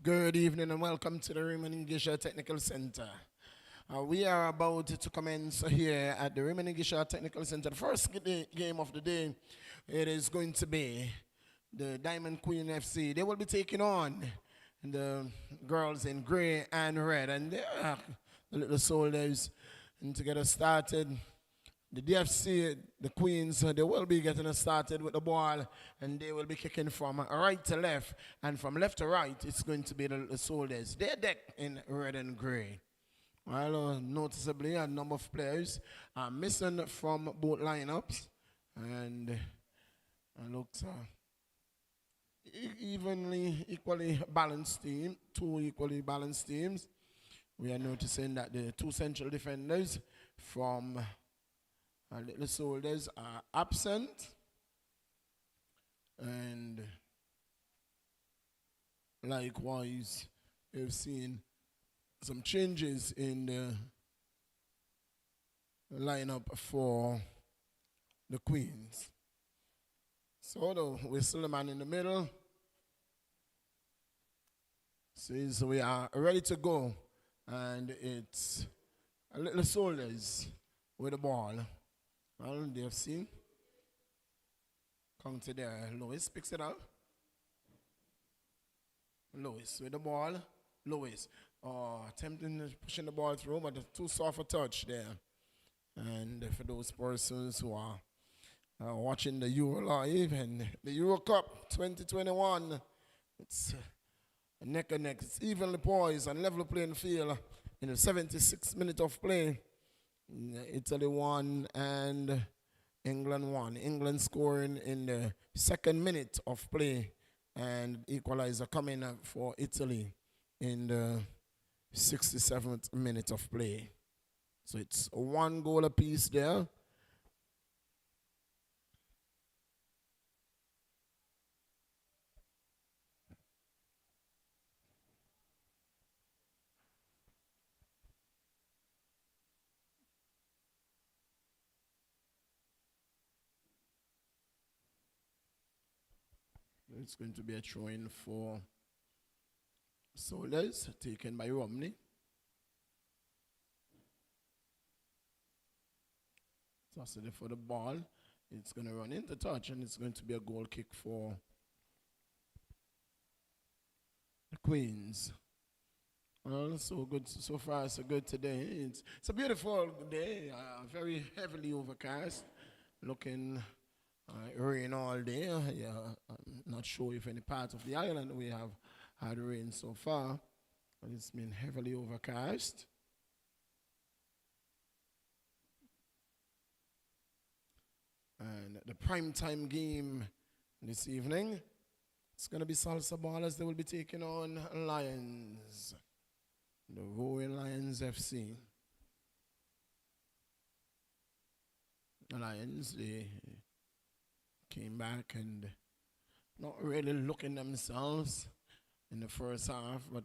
Good evening and welcome to the Raymond English Technical Center. We are about to commence here at the Raymond English Technical Center. The first game of the day, it is going to be the Diamond Queen FC. They will be taking on the girls in gray and red, and they are the little soldiers. And to get us started, the DFC, the Queens, they will be getting us started with the ball, and they will be kicking from right to left, and from left to right, it's going to be the soldiers. They're decked in red and gray. Well, noticeably, a number of players are missing from both lineups, and it looks equally balanced team, two equally balanced teams. We are noticing that the two central defenders from the soldiers are absent, and likewise we've seen some changes in the lineup for the Queens. So we're still the man in the middle. Says we are ready to go, and it's a little soldiers with the ball. Well, they've seen. Come to there. Lewis picks it up. Lewis with the ball. Lewis attempting pushing the ball through, but too soft a touch there. And for those persons who are watching the Euro Live and the Euro Cup 2021, it's neck and neck. It's evenly poised and level playing field in the 76th minute of play. Italy won and England won. England scoring in the second minute of play, and equalizer coming up for Italy in the 67th minute of play. So it's 1 goal apiece there. It's going to be a throw-in for Soldiers, taken by Romney. Toss it for the ball. It's going to run into touch, and it's going to be a goal kick for the Queens. Well, so good. So far, so good today. It's a beautiful day, very heavily overcast, looking rain all day. Yeah, I'm not sure if any part of the island we have had rain so far, but it's been heavily overcast. And the primetime game this evening, it's going to be Salsa Ballers. They will be taking on Lions, the Roaring Lions FC. The Lions, they came back and not really looking themselves in the first half, but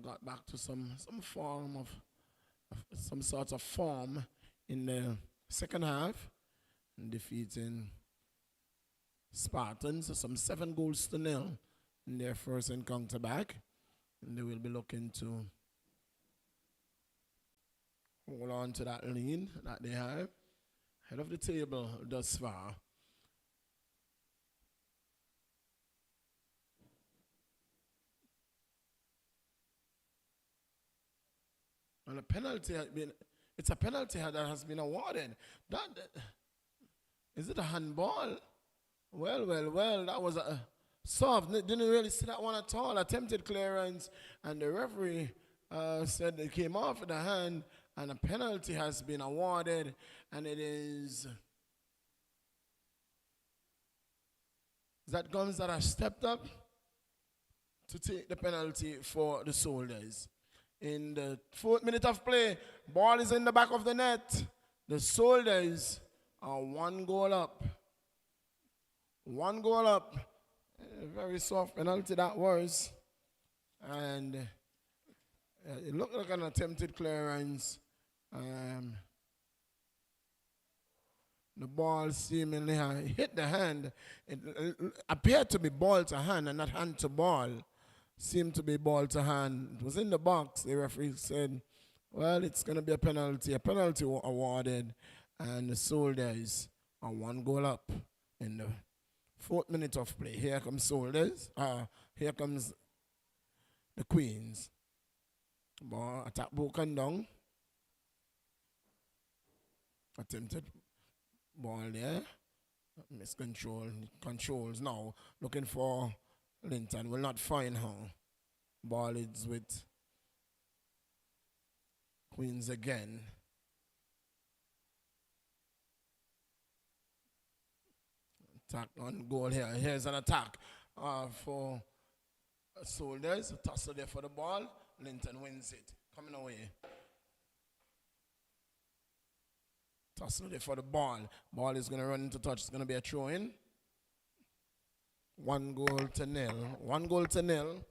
got back to some form of some sort of form in the second half, and defeating Spartans some 7-0 in their first encounter back, and they will be looking to hold on to that lead that they have head of the table thus far. And a penalty has been, it's a penalty that has been awarded. Is it a handball? Well, that was a soft. Didn't really see that one at all. Attempted clearance, and the referee said it came off the hand, and a penalty has been awarded, and it is that Guns that have stepped up to take the penalty for the Soldiers. In the 4th minute of play, ball is in the back of the net. The Soldiers are 1 goal up. 1 goal up. A very soft penalty that was. And it looked like an attempted clearance. The ball seemingly hit the hand. It appeared to be ball to hand and not hand to ball. seemed to be ball to hand. It was in the box. The referee said, well, it's going to be a penalty. A penalty awarded, and the Soldiers are 1 goal up in the 4th minute of play. Here comes Soldiers. Here comes the Queens. Ball attack broken down. Attempted ball there. Miscontrol. Controls now. Looking for Linton. Will not find her. Ball is with Queens again. Attack on goal here. Here's an attack for Soldiers. Tussle there for the ball. Linton wins it. Coming away. Tussle there for the ball. Ball is going to run into touch. It's going to be a throw in. 1-0. 1-0.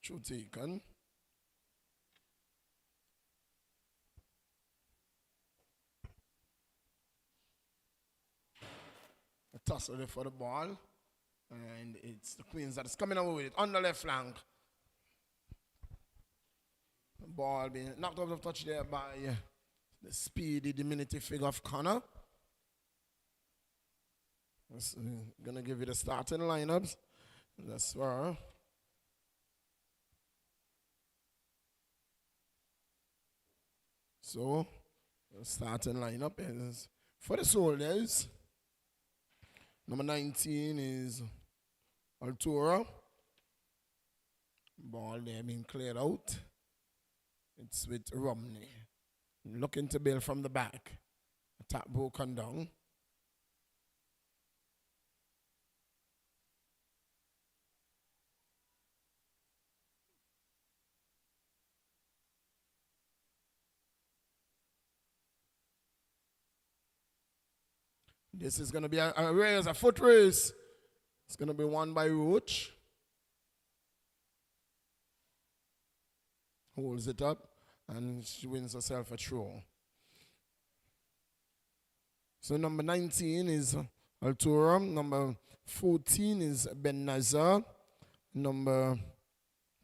Throw taken. A tussle there for the ball. And it's the Queens that is coming away with it on the left flank. The ball being knocked out of touch there by the speedy, diminutive figure of Connor. Going to give you the starting lineups. That's where. So, the starting lineup is for the Soldiers. Number 19 is Altura. Ball there being cleared out. It's with Romney. Looking to build from the back. Attack broken down. This is going to be a race, a foot race. It's going to be won by Roach. Holds it up, and she wins herself a throw. So number 19 is Altura. Number 14 is Ben Nazar. Number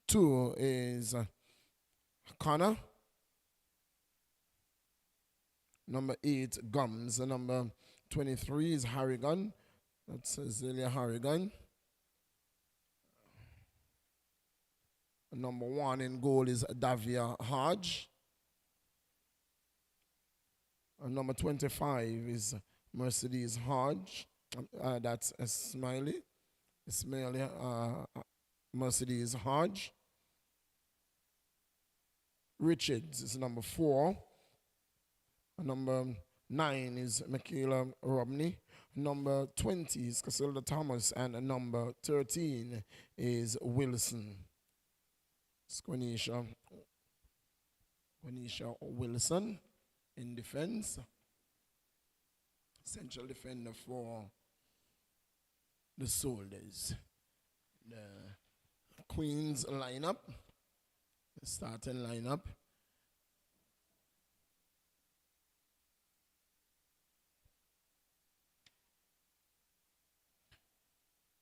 2 is Connor. Number 8, Gums. Number 23 is Harrigan. That's Zelia Harrigan. Number 1 in goal is Davia Hodge. And number 25 is Mercedes Hodge. That's a Smiley. Mercedes Hodge. Richards is number 4. Number 9 is Michaela Romney. Number 20 is Casilda Thomas. And number 13 is Wilson. Squanisha Wilson in defense. Central defender for the Soldiers. The Queens lineup. The starting lineup.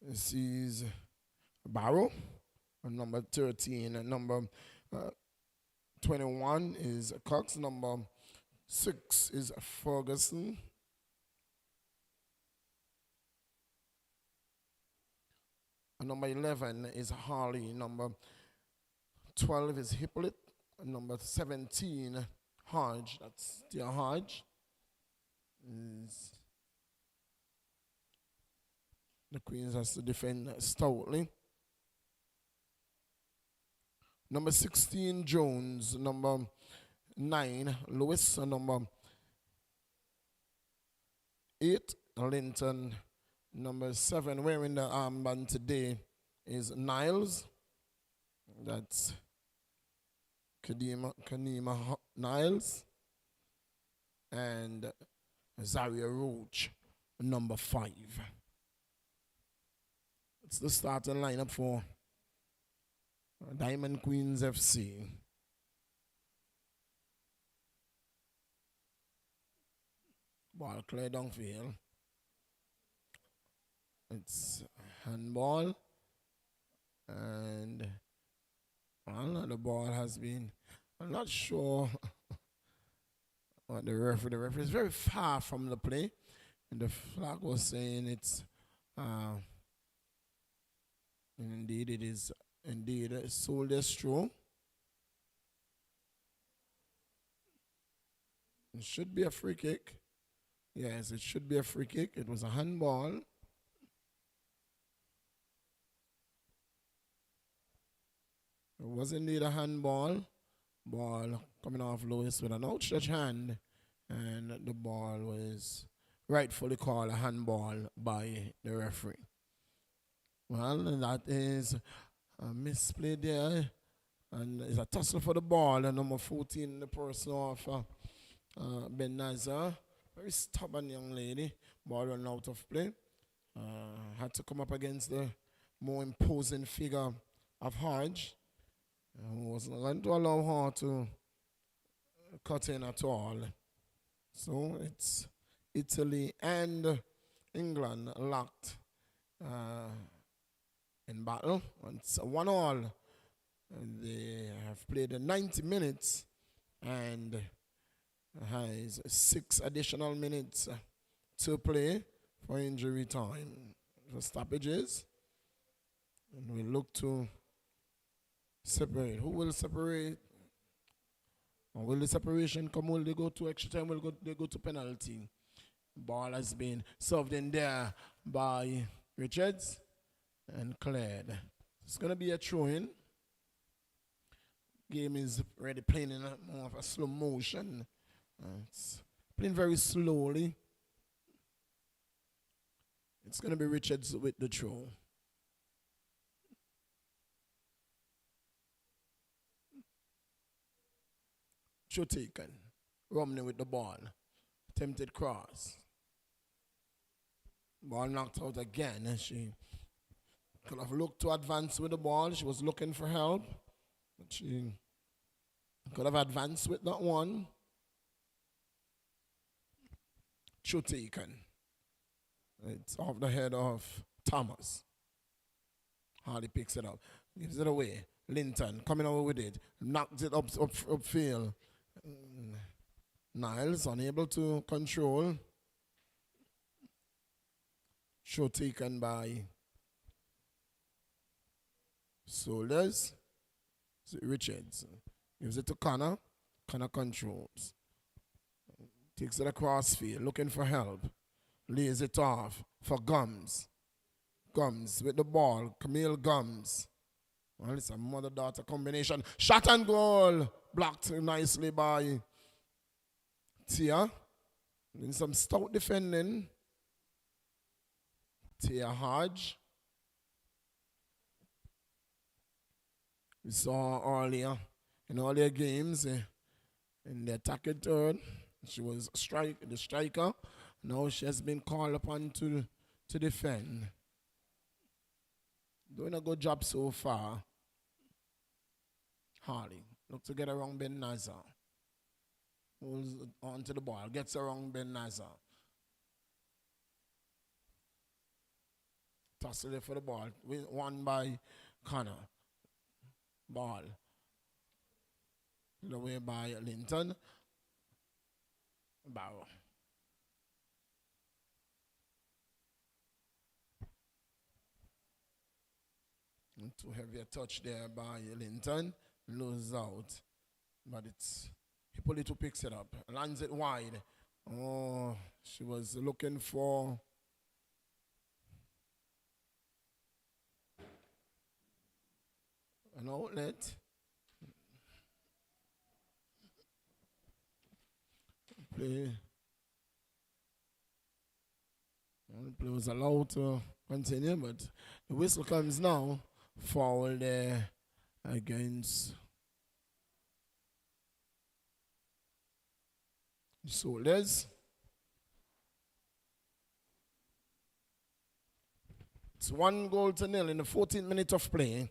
This is Barrow, number 13. And number 21 is Cox. Number 6 is Ferguson. And number 11 is Harley. Number 12 is Hippolyte. And number 17, Hodge. That's Tia Hodge. The Queens has to defend stoutly. Number 16, Jones. Number 9, Lewis. And number 8, Linton. Number 7, wearing the armband today, is Niles. That's Kanima Niles. And Zaria Roach, number 5. It's the starting lineup for Diamond Queens FC. Ball clear downfield. It's handball. And well, the ball has been, I'm not sure what the referee is very far from the play. And the flag was saying it's, indeed it is, indeed, soldiers throw. It should be a free kick. Yes, it should be a free kick. It was a handball. It was indeed a handball. Ball coming off Lewis with an outstretched hand. And the ball was rightfully called a handball by the referee. Well, that is a misplay there. And it's a tussle for the ball. And number 14, the person of Ben Nazar. Very stubborn young lady. Ball run out of play. Had to come up against the more imposing figure of Hodge. Who wasn't going to allow her to cut in at all. So it's Italy and England locked in battle. It's 1-1. They have played 90 minutes and has 6 additional minutes to play for injury time. For stoppages. And we look to separate. Who will separate? Or will the separation come? Will they go to extra time? Will they go to penalty? Ball has been served in there by Richards and cleared. It's going to be a throw-in. Game is already playing in more of a slow motion. It's playing very slowly. It's going to be Richards with the throw. Throw taken. Romney with the ball. Attempted cross. Ball knocked out again. And she could have looked to advance with the ball. She was looking for help. But she could have advanced with that one. Throw taken. It's off the head of Thomas. Hardy picks it up. Gives it away. Linton coming over with it. Knocks it upfield. Niles unable to control. Show taken by Soldiers. Richards gives it to Connor. Connor controls. Takes it across field, looking for help. Lays it off for Gums. Gums with the ball. Camille Gums. Well, it's a mother-daughter combination. Shot and goal. Blocked nicely by Tia. Doing some stout defending. Tia Hodge. We saw earlier in earlier games in the attacking third. She was the striker. Now she has been called upon to defend. Doing a good job so far. Harley. Look to get around Ben Nazar. Holds onto the ball. Gets around Ben Nazar. Tussle for the ball. Won by Connor. Ball. The way by Linton. Barrow. Too heavy a touch there by Linton. Loses out. But it's Hippolyto picks it up. Lands it wide. Oh, she was looking for an outlet. Play was allowed to continue, but the whistle comes now. Foul there against Soldiers. It's 1-0 in the 14th minute of play.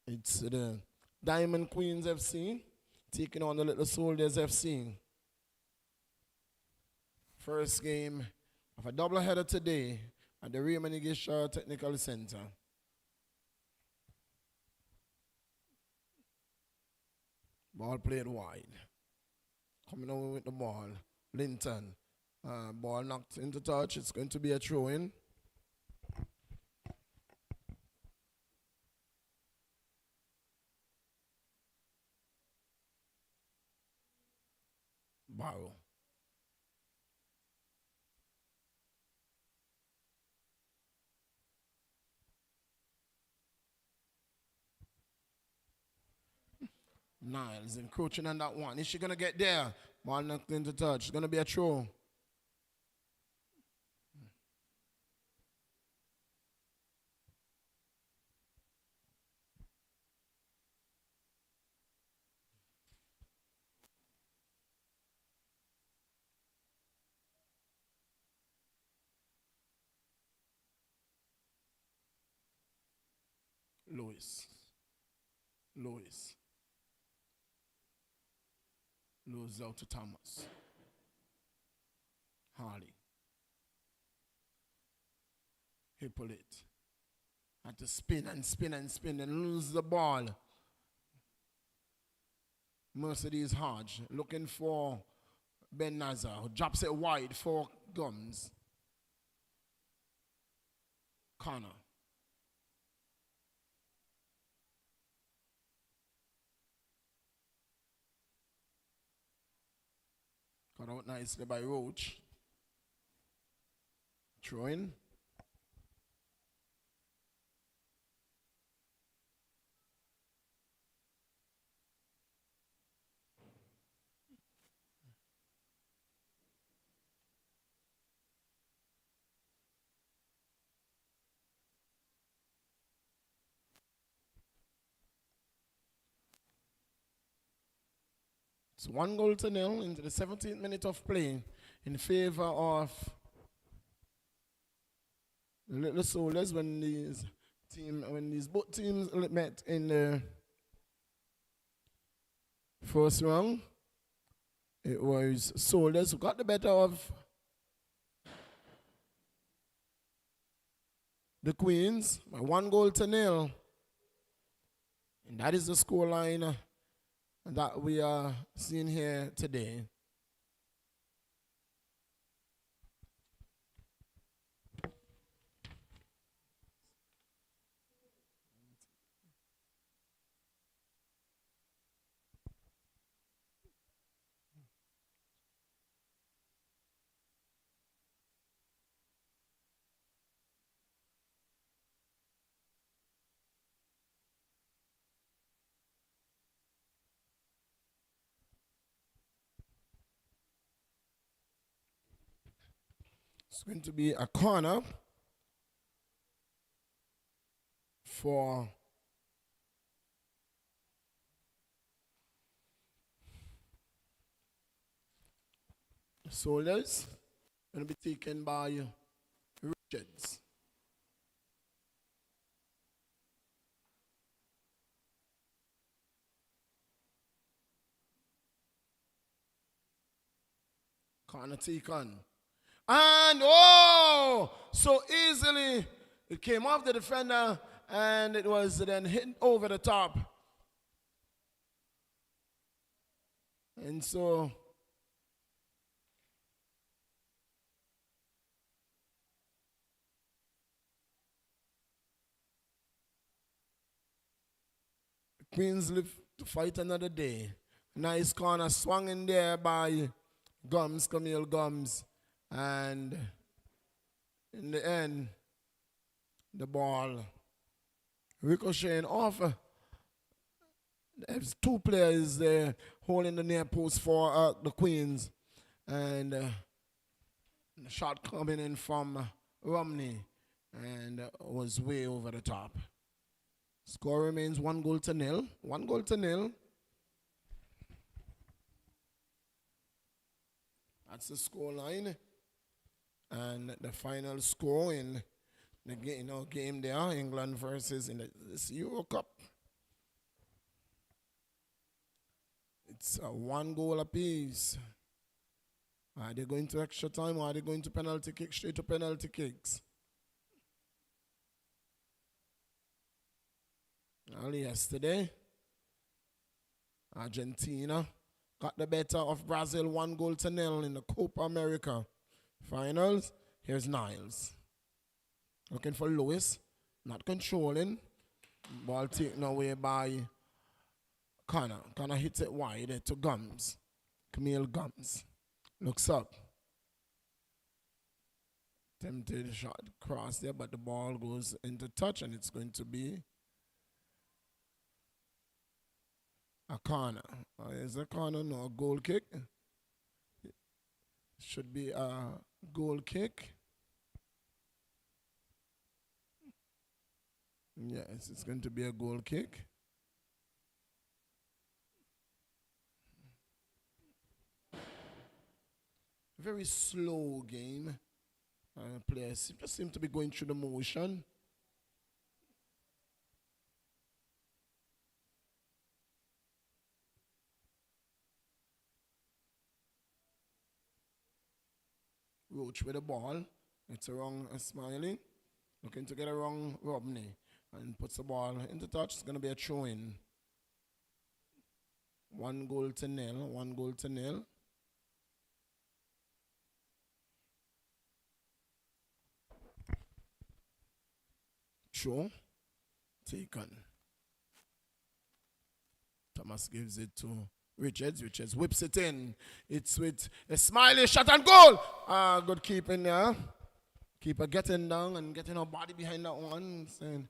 It's the Diamond Queens FC taking on the Little Soldiers FC. First game of a doubleheader today at the Raymond Igisha Technical Center. Ball played wide. Coming over with the ball. Linton. Ball knocked into touch. It's going to be a throw-in. Barrow. Niles encroaching on that one. Is she going to get there? Ball knocked into touch. It's going to be a throw. Lewis. Lose out to Thomas. Harley. Hippolyte. Had to spin and lose the ball. Mercedes Hodge looking for Ben Nazar, who drops it wide for Gums. Connor. Cut out nicely by Roach. Throwing. It's 1-0 into the 17th minute of play in favor of the Little Soldiers when these both teams met in the first round. It was Soldiers who got the better of the Queens by 1-0. And that is the scoreline that we are seeing here today. It's going to be a corner for Soldiers. Going to be taken by Richards. Corner taken. And so easily it came off the defender and it was then hit over the top. And so Queens live to fight another day. Nice corner swung in there by Camille Gums. And in the end, the ball ricocheting off. There's two players there holding the near post for the Queens. And the shot coming in from Romney and was way over the top. Score remains 1-0. 1-0. That's the score line. And the final score in the game there, England versus in this Euro Cup. It's a 1 goal apiece. Are they going to extra time or are they going to penalty kick, straight to penalty kicks? Well, yesterday, Argentina got the better of Brazil 1-0 in the Copa America finals. Here's Niles. Looking for Lewis. Not controlling. Ball taken away by Connor. Connor hits it wide to Gums. Camille Gums. Looks up. Tempted shot cross there, but the ball goes into touch and it's going to be a corner. Is a corner? No, a goal kick. Should be a goal kick. Yes, it's going to be a goal kick. Very slow game. Players just seem to be going through the motion. Roach with the ball. It's a wrong Smiley. Looking to get a wrong Robney. And puts the ball into touch. It's going to be a throw-in. 1-0. 1-0. Throw. Taken. Thomas gives it to Richards. Richards whips it in. It's with a Smiley shot and goal. Good keeping there. Keeper getting down and getting her body behind that one. Saying,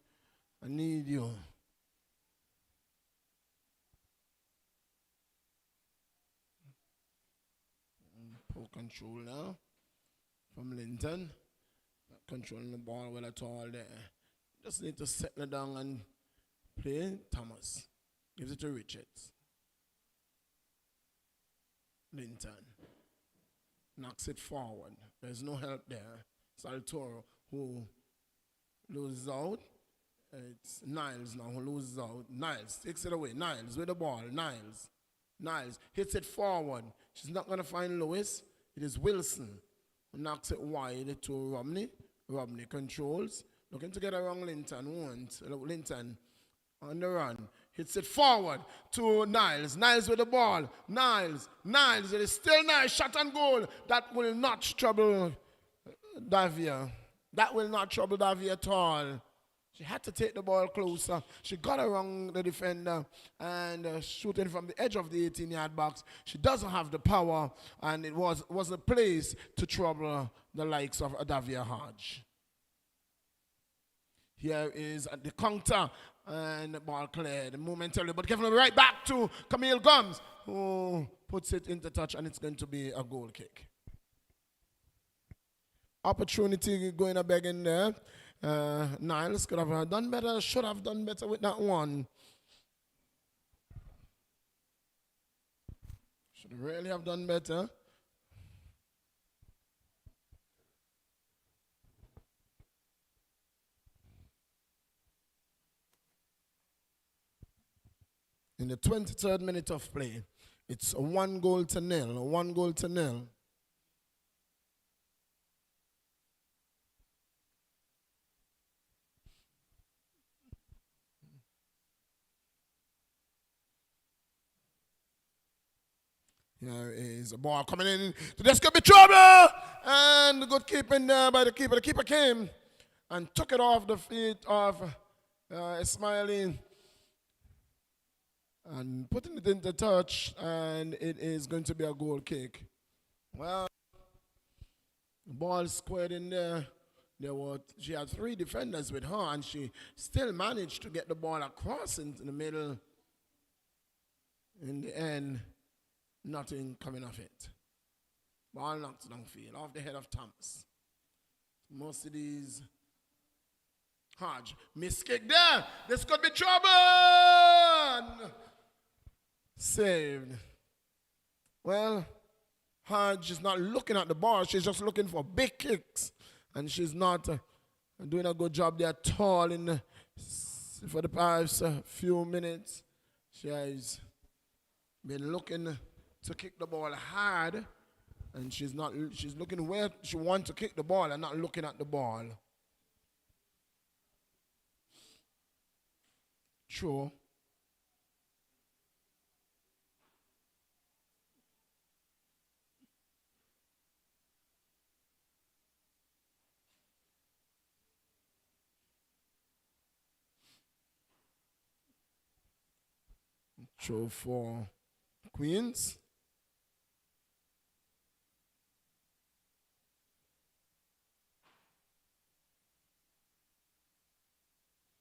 I need you. Poor control now from Linton. Not controlling the ball well at all there. Just need to settle down and play. Thomas gives it to Richards. Linton knocks it forward. There's no help there. Saltoro who loses out. It's Niles now who loses out. Niles takes it away. Niles with the ball. Niles hits it forward. She's not going to find Lewis. It is Wilson who knocks it wide to Romney. Romney controls. Looking to get around Linton. Linton on the run. Hits it forward to Niles. Niles with the ball. Niles. It is still Niles. Shot and goal. That will not trouble Davia. That will not trouble Davia at all. She had to take the ball closer. She got around the defender and shooting from the edge of the 18-yard box. She doesn't have the power, and it was a place to trouble the likes of Davia Hodge. Here is the counter, and the ball cleared momentarily, but giving it right back to Camille Gums, who puts it into touch, and it's going to be a goal kick. Opportunity going a beg in there. Niles could have done better, should have done better with that one. Should really have done better. In the 23rd minute of play, it's 1-0. 1-0. Here is a ball coming in. This could be trouble! And good keeping there by the keeper. The keeper came and took it off the feet of Ismaili and putting it into touch, and it is going to be a goal kick. Well, the ball squared in there. She had 3 defenders with her, and she still managed to get the ball across into the middle. In the end, nothing coming of it. Ball knocked downfield, off the head of Thomas. Most of these Hodge, miss kick there. This could be trouble. Saved. Well, Hodge is not looking at the ball. She's just looking for big kicks. And she's not doing a good job there at all for the past few minutes. She has been looking to kick the ball hard And she's looking where she wants to kick the ball and not looking at the ball. True. True for Queens.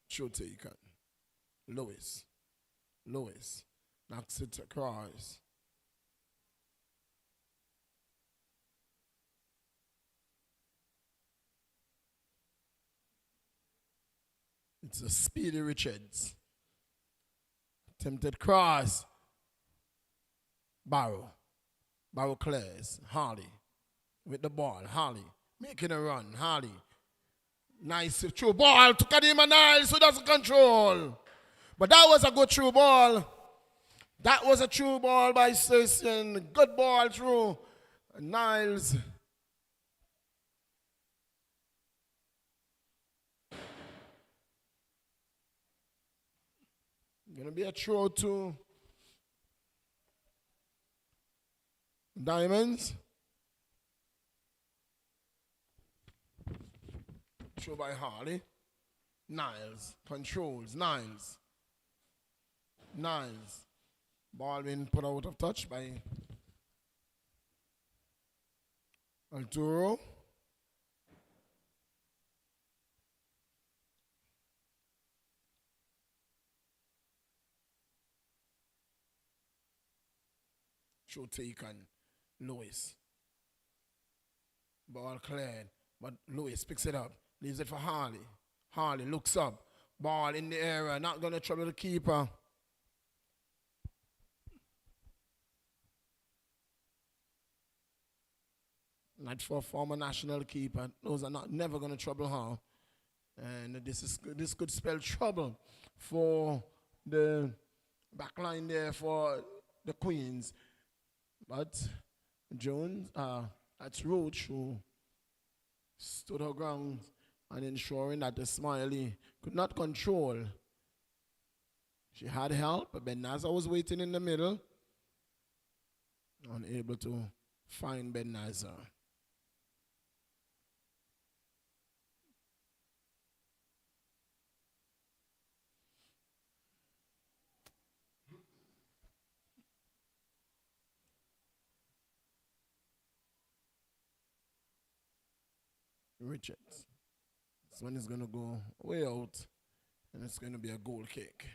True taken. Lewis. Knocks it across. It's a speedy Richards. Attempted cross. Barrow clears. Harley with the ball. Harley making a run. Harley. Nice through ball to Kadima Niles, who doesn't control. But that was a good through ball. That was a true ball by Session. Good ball through Niles. Gonna be a throw to Diamonds. Throw by Harley. Niles controls. Niles. Ball being put out of touch by Arturo. Throw taken. Lewis. Ball cleared. But Lewis picks it up. Leaves it for Harley. Harley looks up. Ball in the area. Not going to trouble the keeper. Not for a former national keeper. Those are never going to trouble her. And this could spell trouble for the back line there for the Queens. But Jones, that's Roach who stood her ground and ensuring that the Smiley could not control. She had help, but Ben Nazar was waiting in the middle. Unable to find Ben Nazar. Richards. This one is going to go way out, and it's going to be a goal kick.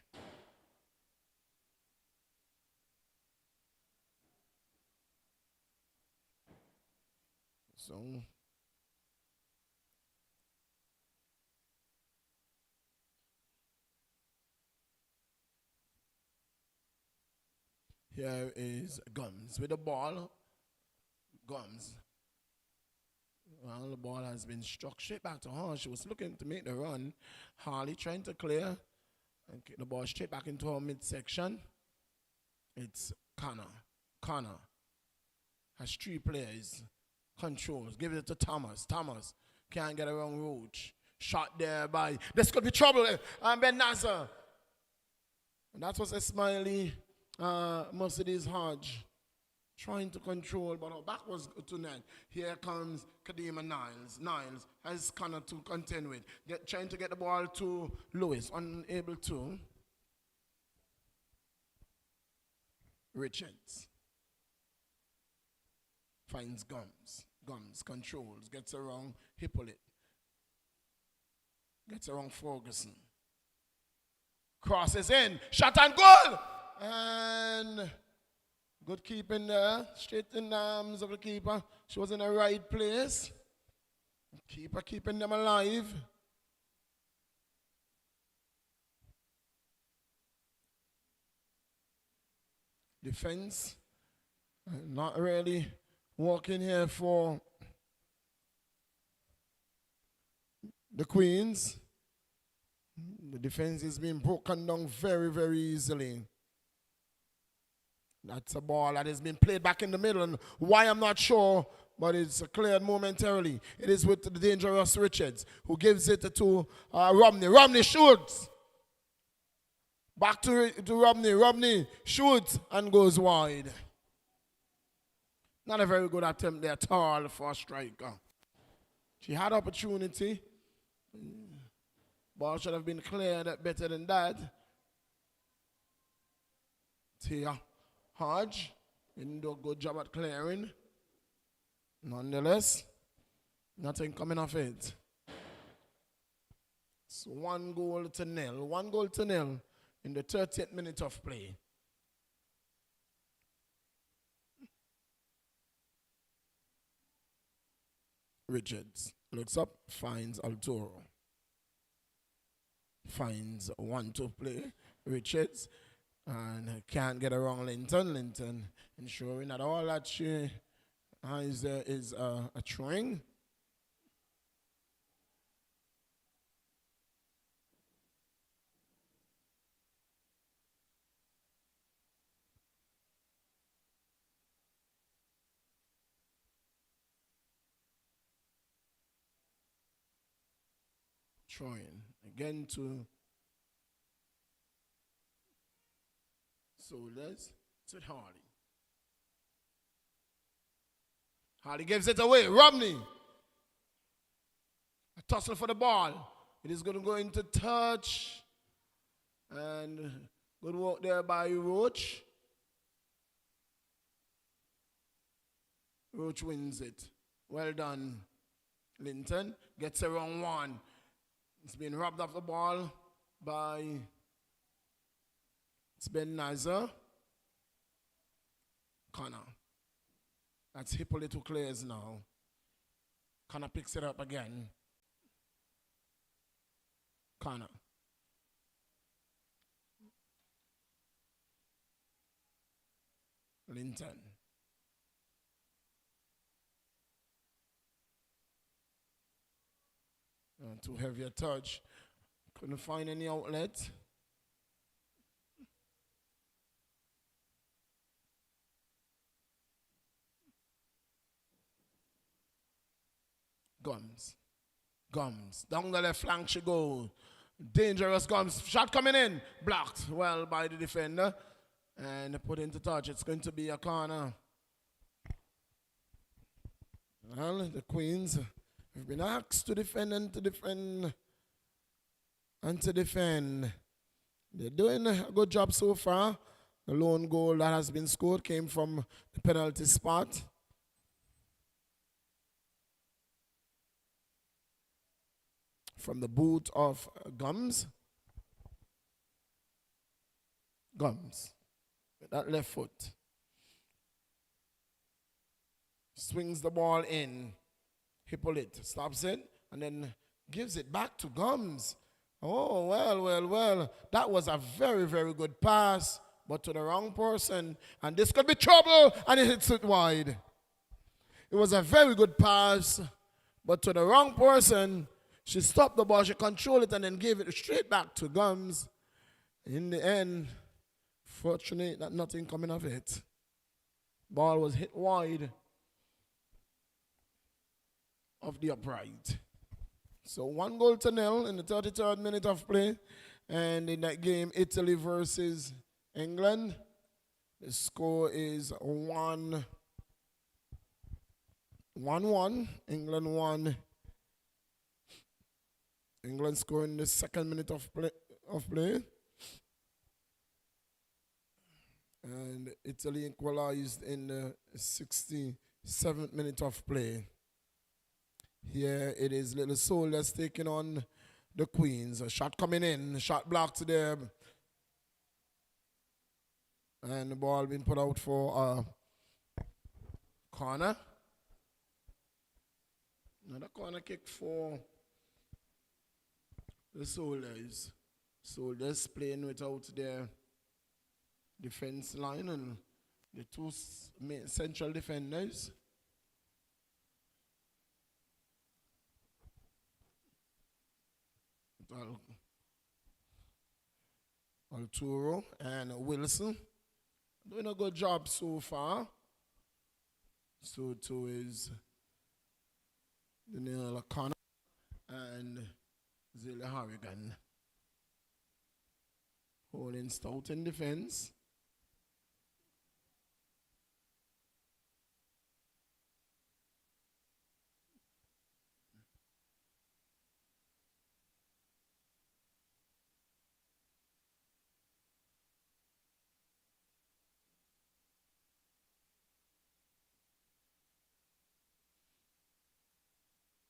So, here is Gums with the ball. Gums. Well, the ball has been struck straight back to her. She was looking to make the run. Harley trying to clear and kick the ball straight back into her midsection. It's Connor. Connor has three players. Controls. Give it to Thomas. Thomas can't get around Roach. Shot there by. This could be trouble. And Ben Nazar. And that was a Smiley Mercedes Hodge. Trying to control, but her back was to net. Here comes Kadima Niles. Niles has Connor to contend with. Trying to get the ball to Lewis. Unable to. Richards. Finds Gums. Gums controls. Gets around Hippolyte. Gets around Ferguson. Crosses in. Shot and goal! And good keeping there. Straight in the arms of the keeper. She was in the right place. Keeper keeping them alive. Defense. Not really walking here for the Queens. The defense is being broken down very, very easily. That's a ball that has been played back in the middle, and why I'm not sure, but it's cleared momentarily. It is with the dangerous Richards, who gives it to Romney. Romney shoots. Back to Romney. Romney shoots and goes wide. Not a very good attempt there at all for a striker. She had opportunity. Ball should have been cleared better than that. Tia Hodge didn't do a good job at clearing. Nonetheless, nothing coming of it. It's 1-0. 1-0 in the 30th minute of play. Richards looks up, finds Altoro. Finds 1-2 play. Richards and can't get around Linton. Linton ensuring that all that she has is a throwing. Throwing again to Soldiers. It's with Harley. Harley gives it away. Romney. A tussle for the ball. It is going to go into touch. And good work there by Roach. Roach wins it. Well done. Linton gets around one. It's been robbed off the ball by Ben Nizer. Connor. That's Hippolyte who clears now. Connor picks it up again. Connor. Linton. Too heavy a touch. Couldn't find any outlet. Gums. Down the left flank she goes. Dangerous Gums. Shot coming in. Blocked well by the defender. And put into touch. It's going to be a corner. Well, the Queens have been asked to defend and to defend and to defend. They're doing a good job so far. The lone goal that has been scored came from the penalty spot. From the boot of Gums. Gums. With that left foot. Swings the ball in. Hippolyte stops it and then gives it back to Gums. Oh, well. That was a very, very good pass, but to the wrong person. And this could be trouble, and it hits it wide. It was a very good pass, but to the wrong person. She stopped the ball, she controlled it, and then gave it straight back to Gums. In the end, fortunate that nothing coming of it. Ball was hit wide of the upright. So 1-0 in the 33rd minute of play. And in that game, Italy versus England. The score is 1-1. England won. England scoring the 2nd minute of play. And Italy equalized in the 67th minute of play. Here it is Little Soldiers taking on the Queens. A shot coming in, shot blocked there. And the ball being put out for a corner. Another corner kick for the Soldiers. Soldiers playing without their defense line and the two central defenders. Alturo and Wilson. Doing a good job so far. So too is Daniel Connor and Zilla Harrigan. Holding stout in defense.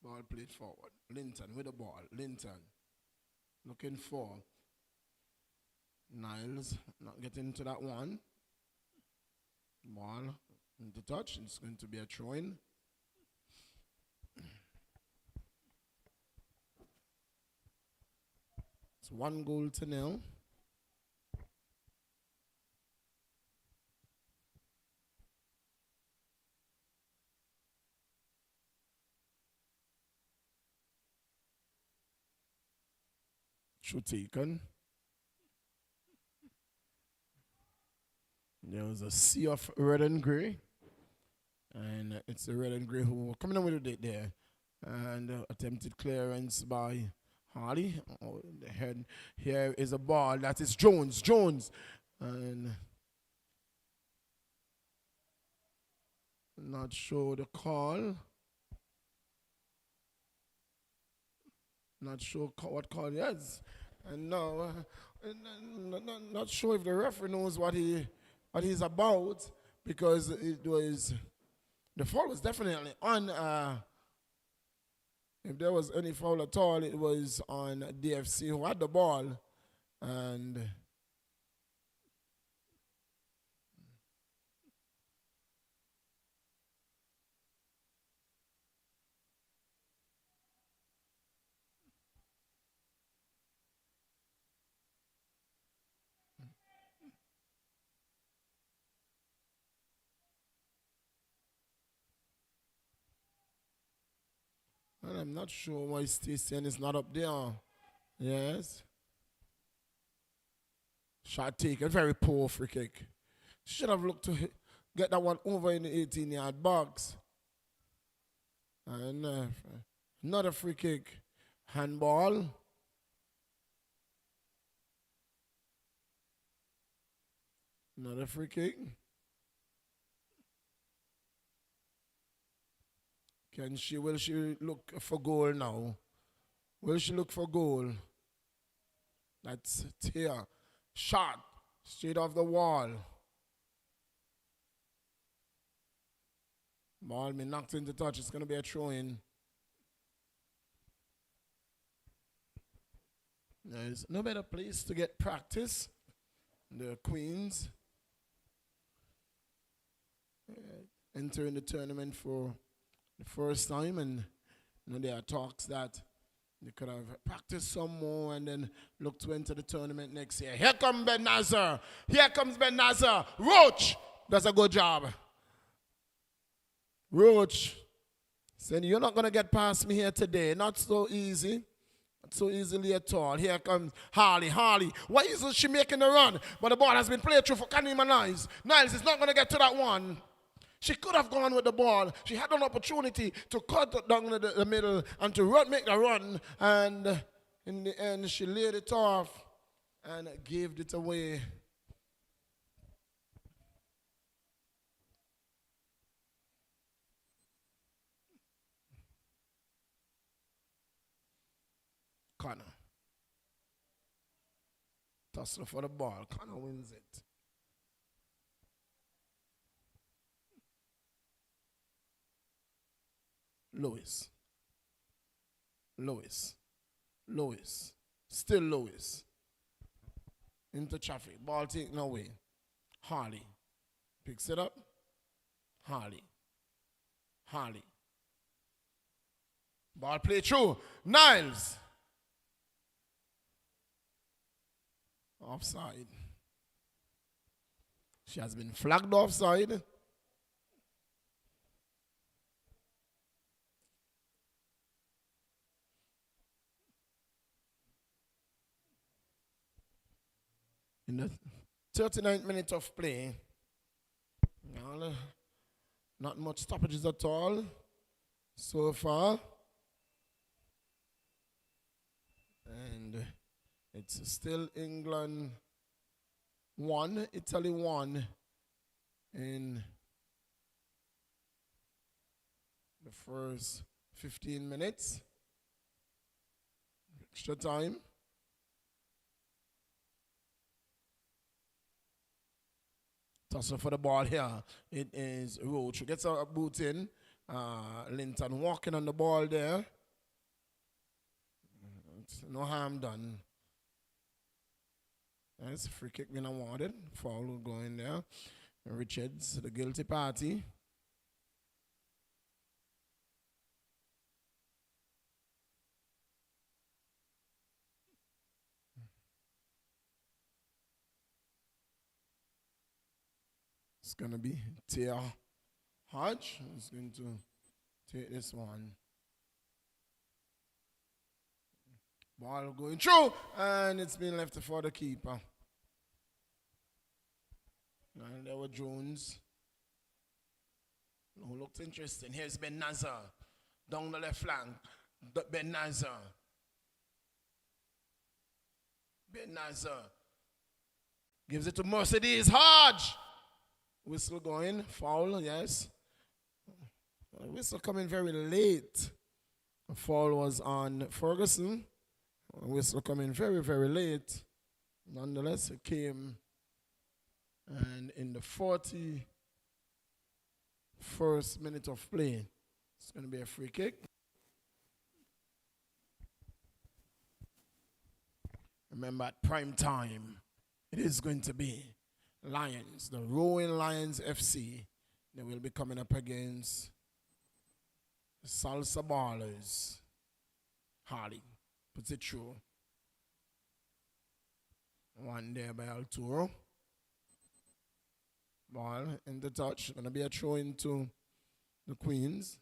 Ball played forward. Linton with the ball. Linton looking for Niles. Not getting to that one. Ball into touch. It's going to be a throw-in. It's 1-0. Shoot taken. There was a sea of red and grey. And it's the red and grey who were coming in with it there. And attempted clearance by Harley. Oh, the head. Here is a ball. That is Jones. Jones. And not sure the call. Not sure what call he has. And now, not sure if the referee knows what he's about, because it was, the foul was definitely on, if there was any foul at all, it was on DFC who had the ball. And I'm not sure why Stacey is not up there. Yes. Shot taken, very poor free kick. Should have looked to get that one over in the 18-yard box. And another free kick. Handball. Another free kick. Will she look for goal now? Will she look for goal? That's here. Shot. Straight off the wall. Ball been knocked into touch. It's going to be a throw-in. There's no better place to get practice. The Queens entering the tournament for the first time, and there are talks that they could have practiced some more and then look to enter the tournament next year. Here comes Ben Nazar. Here comes Ben Nazar. Roach does a good job. Roach said, you're not going to get past me here today. Not so easy. Not so easily at all. Here comes Harley. Harley. Why isn't she making the run? But the ball has been played through for Kanima Niles. Niles is not going to get to that one. She could have gone with the ball. She had an opportunity to cut it down the middle and to make the run. And in the end, she laid it off and gave it away. Connor. Tussle for the ball. Connor wins it. Lewis. Lewis. Lewis. Still Lewis. Into traffic. Ball taken away. Harley. Picks it up. Harley. Harley. Ball play through. Niles. Offside. She has been flagged offside. In the 39th minute of play, Well, not much stoppages at all so far. And it's still England 1, Italy 1 in the first 15 minutes. Extra time. Tussle for the ball here. It is Roach who gets a boot in. Linton walking on the ball there. It's no harm done. That's a free kick being awarded. Foul going there. Richards, the guilty party. It's going to be Tia Hodge who's going to take this one. Ball going through, and it's been left for the keeper. And there were Jones, who looked interesting. Here's Ben Nazar, down the left flank. Ben Nazar. Ben Nazar gives it to Mercedes Hodge. Whistle going, foul, yes. Whistle coming very late. The foul was on Ferguson. Whistle coming very, very late. Nonetheless, it came. And in the 41st minute of play, it's going to be a free kick. Remember, at prime time, it is going to be Lions, the Rowan Lions FC. They will be coming up against the Salsa Ballers. Harley puts it through. One there by Arturo. Ball in the touch. Going to be a throw into the Queens.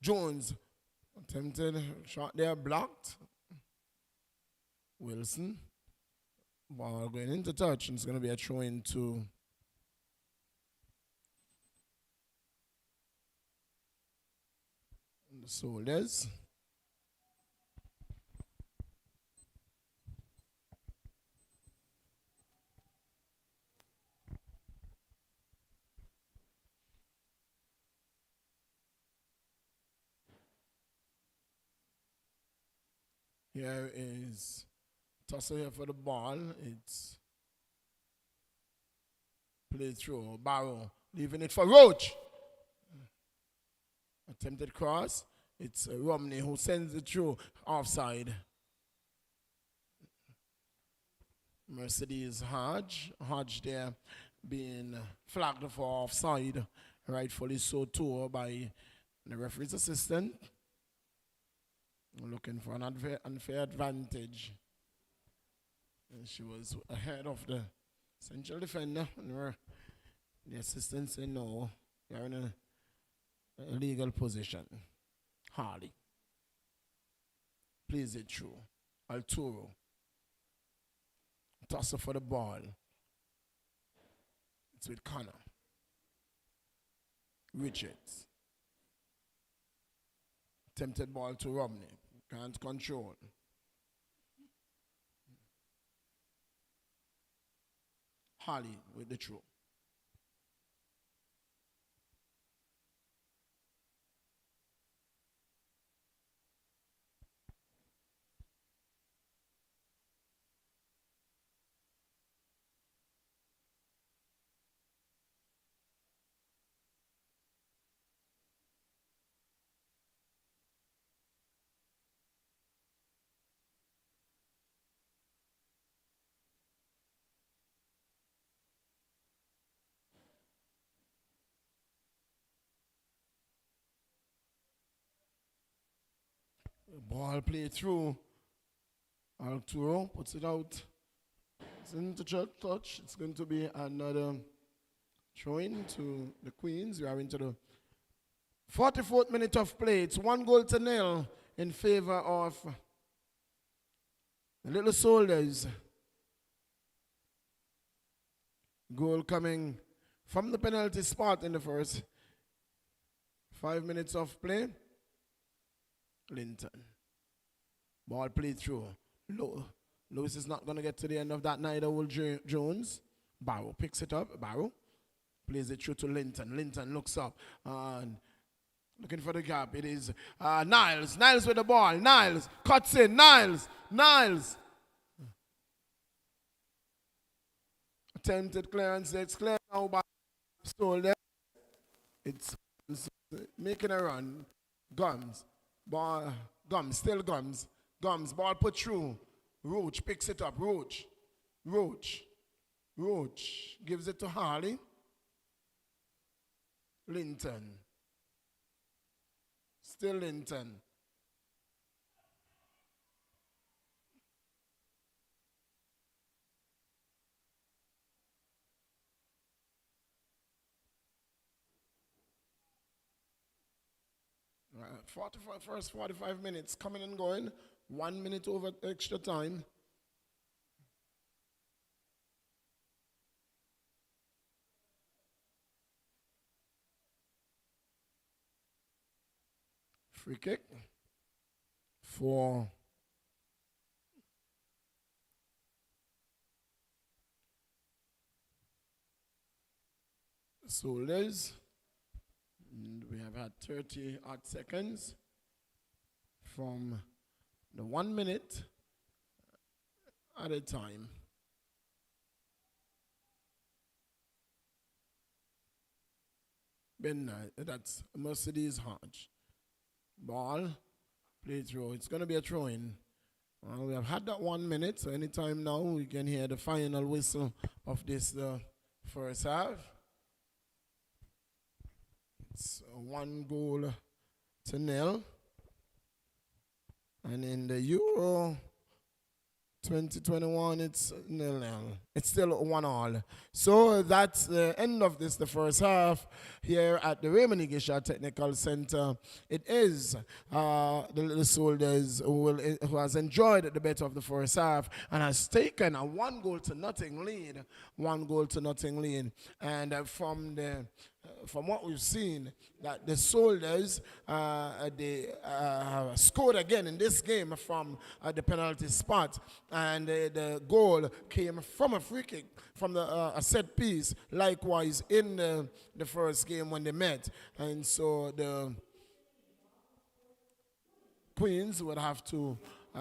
Jones attempted shot there, blocked. Wilson. Ball going into touch, and it's going to be a throw into the Soldiers. Here is Tussle here for the ball. It's played through. Barrow leaving it for Roach. Attempted cross. It's Romney who sends it through. Offside. Mercedes Hodge. Hodge there being flagged for offside. Rightfully so too by the referee's assistant. Looking for an unfair advantage. And she was ahead of the central defender. And the assistant said, no, you're in a illegal position. Harley. Plays it through. Arturo. Tosser for the ball. It's with Connor. Richards. Tempted ball to Romney. Can't control. Harley with the throw. Ball played through. Arturo puts it out. It's into touch. It's going to be another throwing to the Queens. We are into the 44th minute of play. It's 1-0 in favor of the Little Soldiers. Goal coming from the penalty spot in the first 5 minutes of play. Linton. Ball played through. Lewis is not going to get to the end of that, neither will Jones. Barrow picks it up. Barrow plays it through to Linton. Linton looks up and looking for the gap. It is Niles. Niles with the ball. Niles cuts in. Niles. Attempted clearance. It's clear now by Soldier. It's making a run. Gums. Ball. Gums. Still Gums. Gums. Ball put through. Roach picks it up. Roach gives it to Harley. Linton. Still Linton. First 45 minutes coming and going. 1 minute over extra time. Free kick for Soldiers. And we have had 30 odd seconds from the 1 minute at a time. That's Mercedes Hodge. Ball, play through. It's going to be a throw in. We have had that 1 minute, so anytime now we can hear the final whistle of this first half. It's 1-0. And in the Euro 2021, it's 0-0. It's still 1-1. So that's the end of the first half here at the Raymond Igisha Technical Center. It is the Little Soldiers who has enjoyed the better of the first half and has taken a 1-0 lead. 1-0 lead. And from what we've seen, that the Soldiers they scored again in this game from the penalty spot, and the goal came from a free kick from a set piece. Likewise in the first game when they met, and so the Queens would have to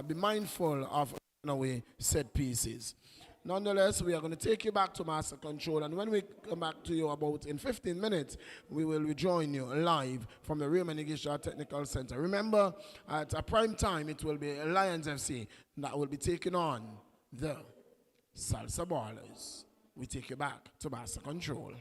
be mindful of away set pieces. Nonetheless, we are going to take you back to Master Control, and when we come back to you about in 15 minutes, we will rejoin you live from the Raymond Igisha Technical Center. Remember, at a prime time, it will be Lions FC that will be taking on the Salsa Ballers. We take you back to Master Control.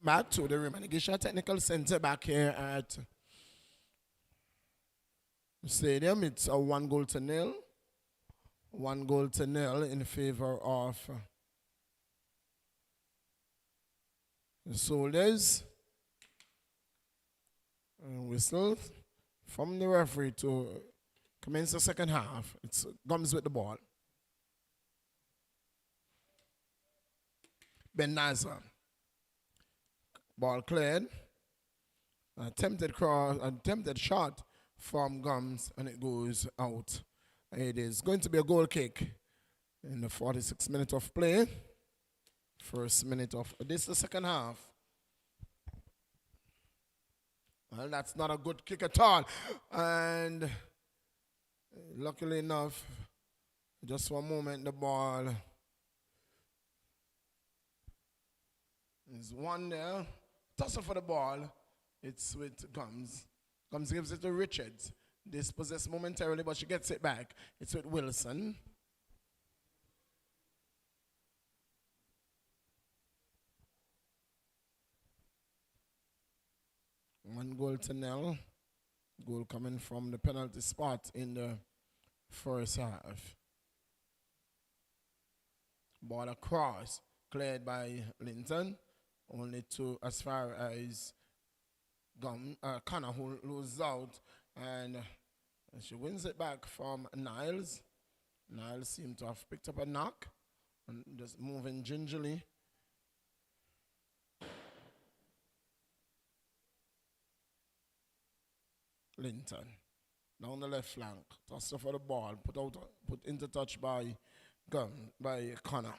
back to the Remaining Technical Center back here at the stadium. It's a 1-0. 1-0 in favor of the Soldiers. And whistle from the referee to commence the second half. It's Gums with the ball. Ben Nazar. Ball cleared. Attempted shot from Gums, and it goes out. It is going to be a goal kick in the 46th minute of play. First minute of this, the second half. Well, that's not a good kick at all. And luckily enough, just for a moment, the ball is one there. Tussle for the ball. It's with Gums. Gums gives it to Richards. Dispossessed momentarily, but she gets it back. It's with Wilson. One goal to nil. Goal coming from the penalty spot in the first half. Ball across, cleared by Linton. Only to as far as Connor, who loses out, and she wins it back from Niles. Niles seemed to have picked up a knock and just moving gingerly. Linton down the left flank, toss for the ball, put into touch by Connor.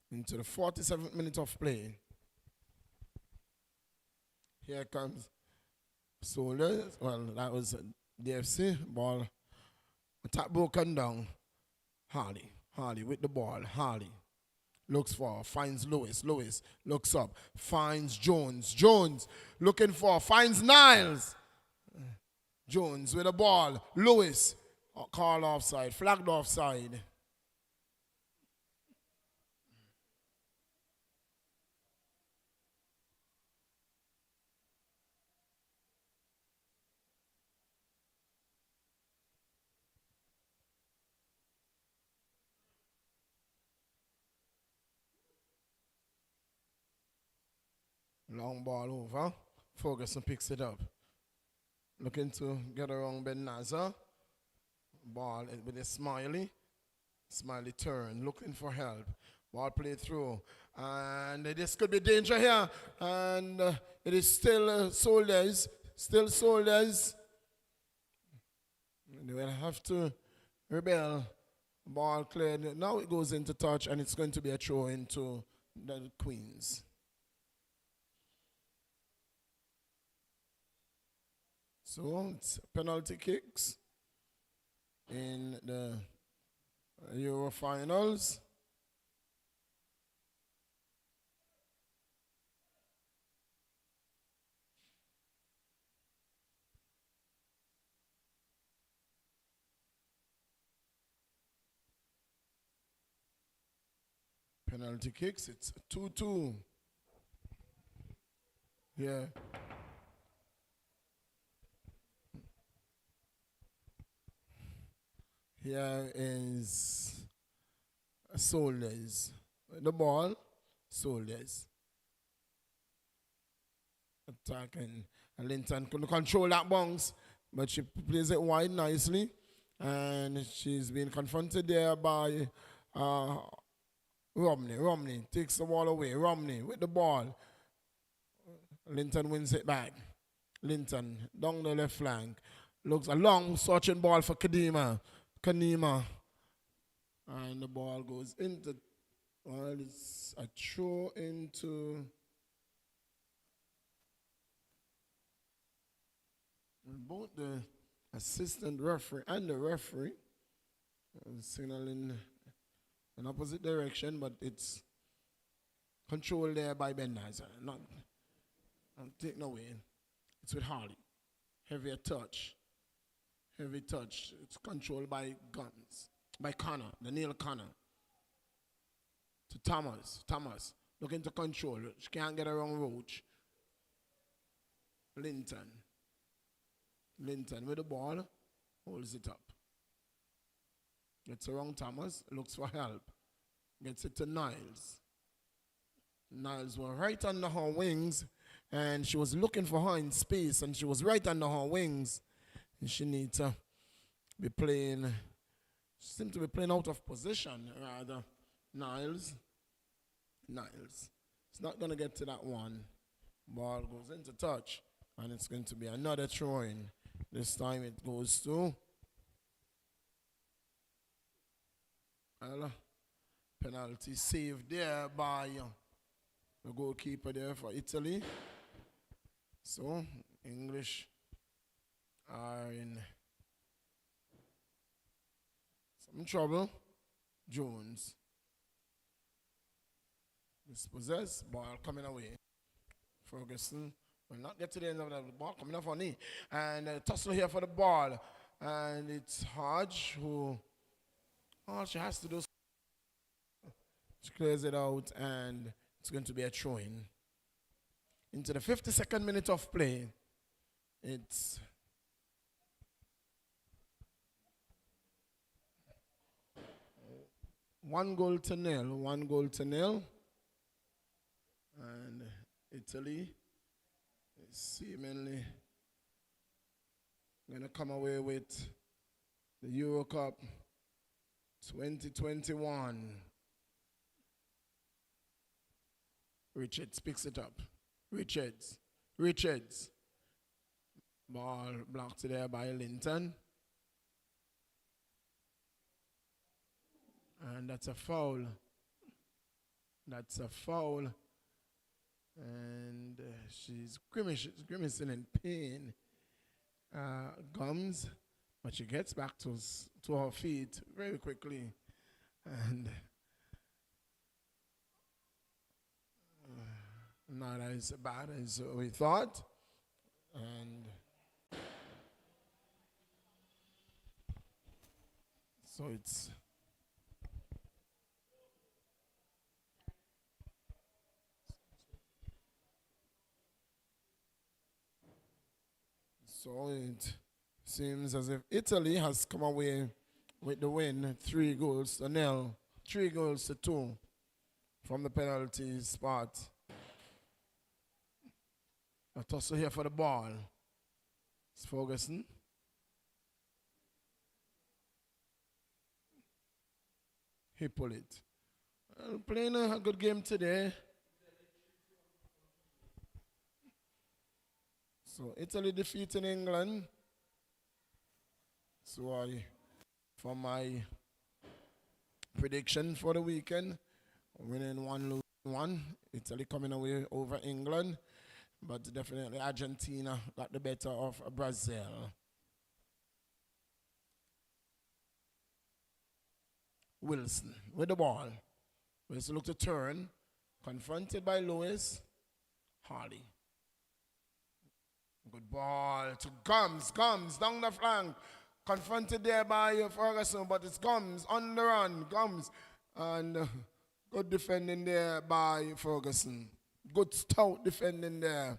Into the 47th minute of play. Here comes Soldiers. Well, that was DFC. Ball attack broken down. Harley with the ball. Harley looks for, finds Lewis. Lewis looks up, finds Jones. Jones looking for, finds Niles. Jones with the ball. Lewis called offside, flagged offside. Long ball over. Ferguson picks it up. Looking to get around Ben Nazar. Ball with a Smiley. Smiley turn, looking for help. Ball played through. And this could be danger here. And it is still Soldiers. Still Soldiers. They will have to rebel. Ball cleared. Now it goes into touch, and it's going to be a throw into the Queens. So it's penalty kicks in the Euro finals. Penalty kicks, it's 2-2. Yeah. Here is Soldiers. The ball, Soldiers. Attacking. And Linton couldn't control that bounce, but she plays it wide nicely. And she's been confronted there by Romney. Romney takes the ball away. Romney with the ball. Linton wins it back. Linton down the left flank. Looks a long searching ball for Kanima. And the ball goes into, well, it's a throw into both the assistant referee and the referee signaling in opposite direction, but it's Control there by Ben Nizer. Not take no way. It's with Harley. Heavy touch. Heavy touch. It's controlled by Guns. By Connor. The Neil Connor. To Thomas. Thomas. Looking to control. She can't get around Roach. Linton. Linton with the ball. Holds it up. Gets around Thomas. Looks for help. Gets it to Niles. Niles was right under her wings. And she was looking for her in space. And she was right under her wings. And she needs to be playing. She seemed to be playing out of position, rather. Niles. It's not going to get to that one. Ball goes into touch. And it's going to be another throw-in. This time it goes to penalty saved there by the goalkeeper there for Italy. So, English are in some trouble. Jones. Dispossessed. Ball coming away. Ferguson will not get to the end of the ball. Coming off on knee. And tussle here for the ball. And it's Hodge who all she has to do. She clears it out and it's going to be a throw-in. Into the 52nd minute of play. It's one goal to nil. And Italy is seemingly going to come away with the Euro Cup 2021. Richards picks it up. Richards. Ball blocked there by Linton. And that's a foul. And she's grimacing in pain. Gums. But she gets back to her feet very quickly. And not as bad as we thought. And so it's so it seems as if Italy has come away with the win, 3-0. 3-2 from the penalty spot. A tussle here for the ball. It's Ferguson. He pulled it. Playing a good game today. So Italy defeating England. So for my prediction for the weekend, winning 1, losing 1. Italy coming away over England. But definitely Argentina got the better of Brazil. Wilson with the ball. Wilson look to turn. Confronted by Lewis. Harley. Good ball to Gums down the flank. Confronted there by Ferguson, but it's Gums on the run. Gums. And good defending there by Ferguson. Good stout defending there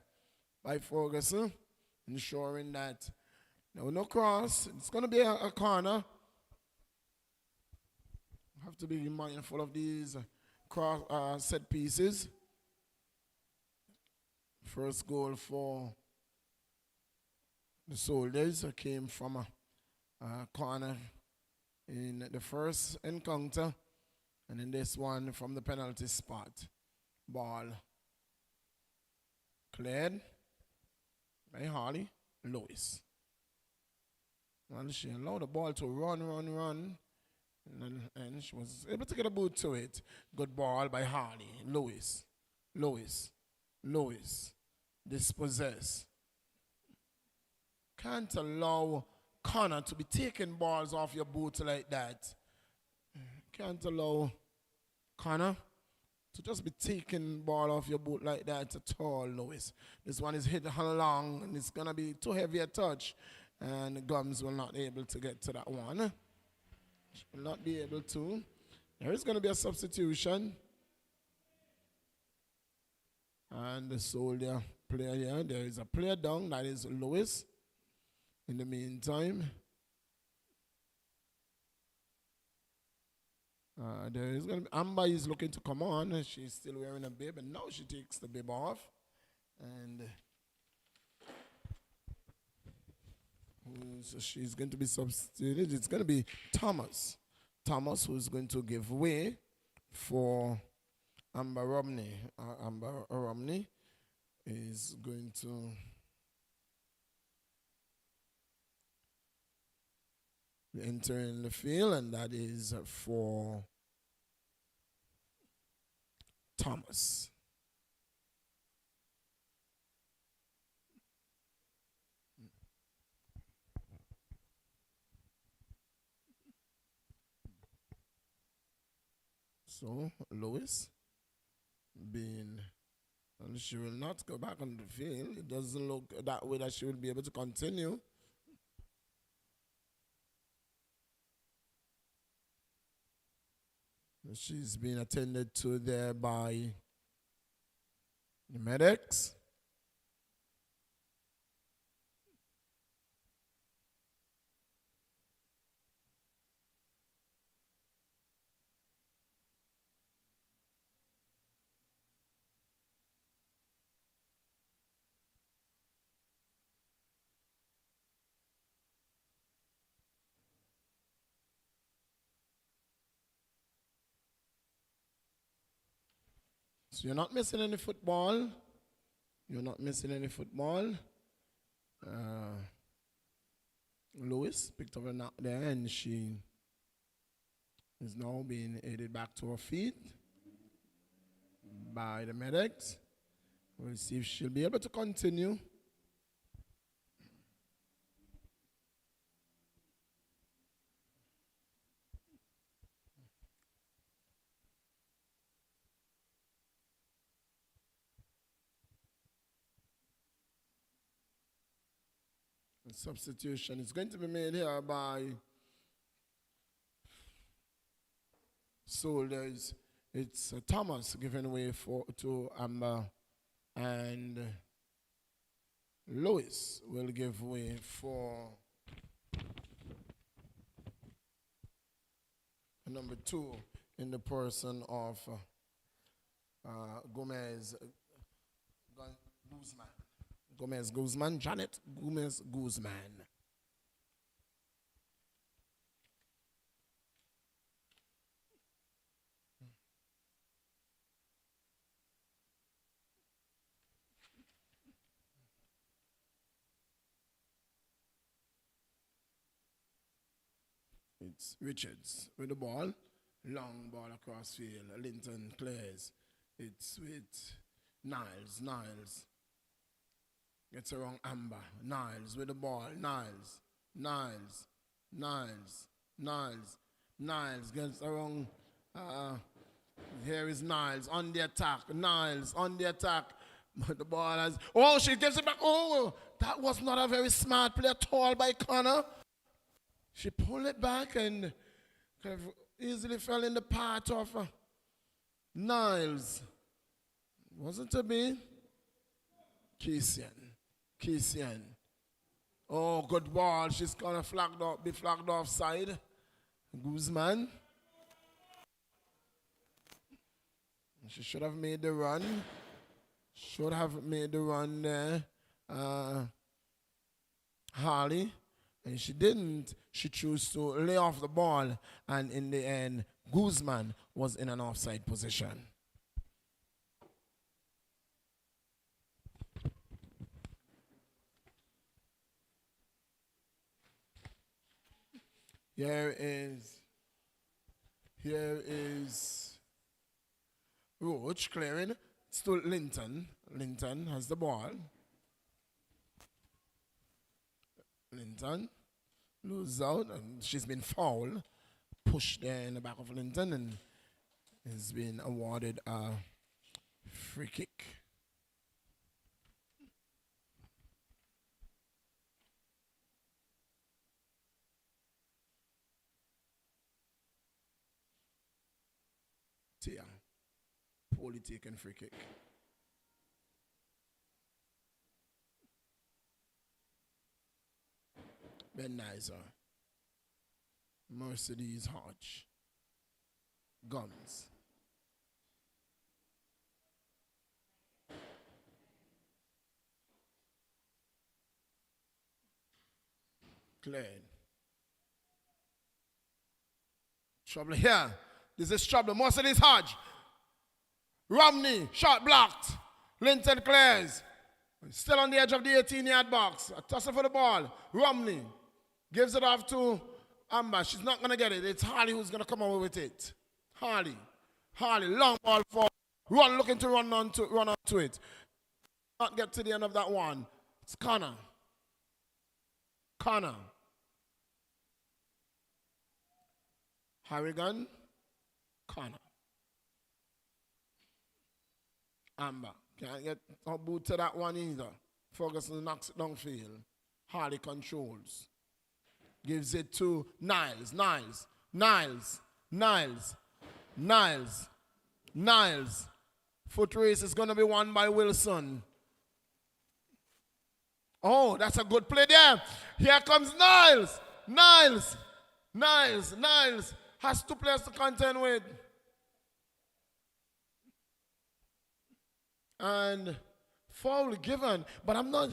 by Ferguson. Ensuring that no cross. It's going to be a corner. Have to be mindful of these cross set pieces. First goal for the Soldiers came from a corner in the first encounter, and in this one from the penalty spot. Ball cleared by Harley. Lewis. Well, she allowed the ball to run. And she was able to get a boot to it. Good ball by Harley. Lewis. Dispossess. Can't allow Connor to be taking balls off your boot like that. Can't allow Connor to just be taking ball off your boot like that at all, Lewis. This one is hit long, and it's going to be too heavy a touch, and Gums will not be able to get to that one. She will not be able to. There is going to be a substitution. And the soldier player here, there is a player down, that is Lewis. In the meantime, there is going to be, Amber is looking to come on. She's still wearing a bib, and now she takes the bib off. And so she's going to be substituted. It's going to be Thomas. Thomas, who's going to give way for Amber Romney. Amber Romney is going to enter in the field, and that is for Thomas. So, Lois being, and she will not go back on the field. It doesn't look that way that she will be able to continue. She's being attended to there by the medics. So you're not missing any football. You're not missing any football. Lewis picked up a knock there, and she is now being aided back to her feet by the medics. We'll see if she'll be able to continue. The substitution is going to be made here by soldiers. It's Thomas giving way to Amber, and Lois will give way for number 2 in the person of Gomez Guzman, Janet Gomez Guzman. It's Richards with the ball. Long ball across field. Linton clears. It's with Niles. Niles gets around Amber. Niles with the ball. Niles. Niles. Niles. Niles. Niles gets around. Here is Niles on the attack. Niles on the attack. But the ball has. Oh, she gives it back. Oh, that was not a very smart play at all by Connor. She pulled it back and kind of easily fell in the path of Niles. Wasn't to be? Kisian. Oh, good ball. She's going to be flagged offside. Guzman. She should have made the run. Should have made the run there. Harley. And she didn't. She chose to lay off the ball. And in the end, Guzman was in an offside position. Here is Roach clearing. Still Linton. Linton has the ball. Linton loses out, and she's been fouled. Pushed there in the back of Linton, and has been awarded a free kick. Tia, poorly taken free kick. Ben Nizer, Mercedes Hodge, Guns. Cleared. Trouble here. This is trouble. Mercedes Hodge. Romney, shot blocked. Linton clears. Still on the edge of the 18-yard box. A tussle for the ball. Romney gives it off to Amber. She's not going to get it. It's Harley who's going to come away with it. Harley. Harley, long ball for Run, looking to run onto it. Not get to the end of that one. It's Connor. Connor. Harrigan. Connor. Amber. Can't get a boot to that one either. Ferguson knocks it downfield. Harley controls. Gives it to Niles. Niles. Foot race is going to be won by Wilson. Oh, that's a good play there. Here comes Niles. Niles has two players to contend with. And foul given, but I'm not.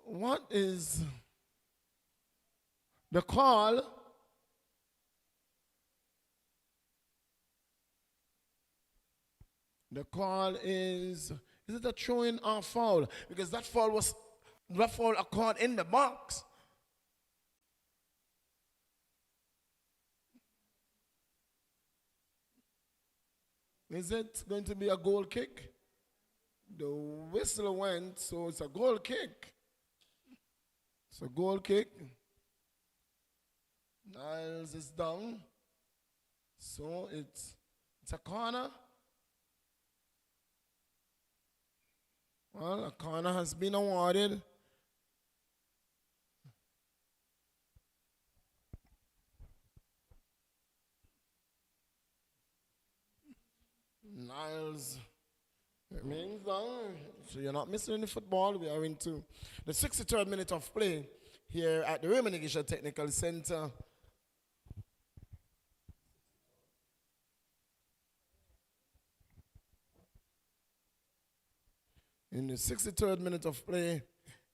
What is the call? The call is it a throwing or foul? Because that foul occurred in the box. Is it going to be a goal kick? The whistle went, so it's a goal kick. It's a goal kick. Niles is down. So it's a corner. Well, a corner has been awarded. Niles remains down. So you're not missing any football. We are into the 63rd minute of play here at the Raymond Igisha Technical Center. In the 63rd minute of play,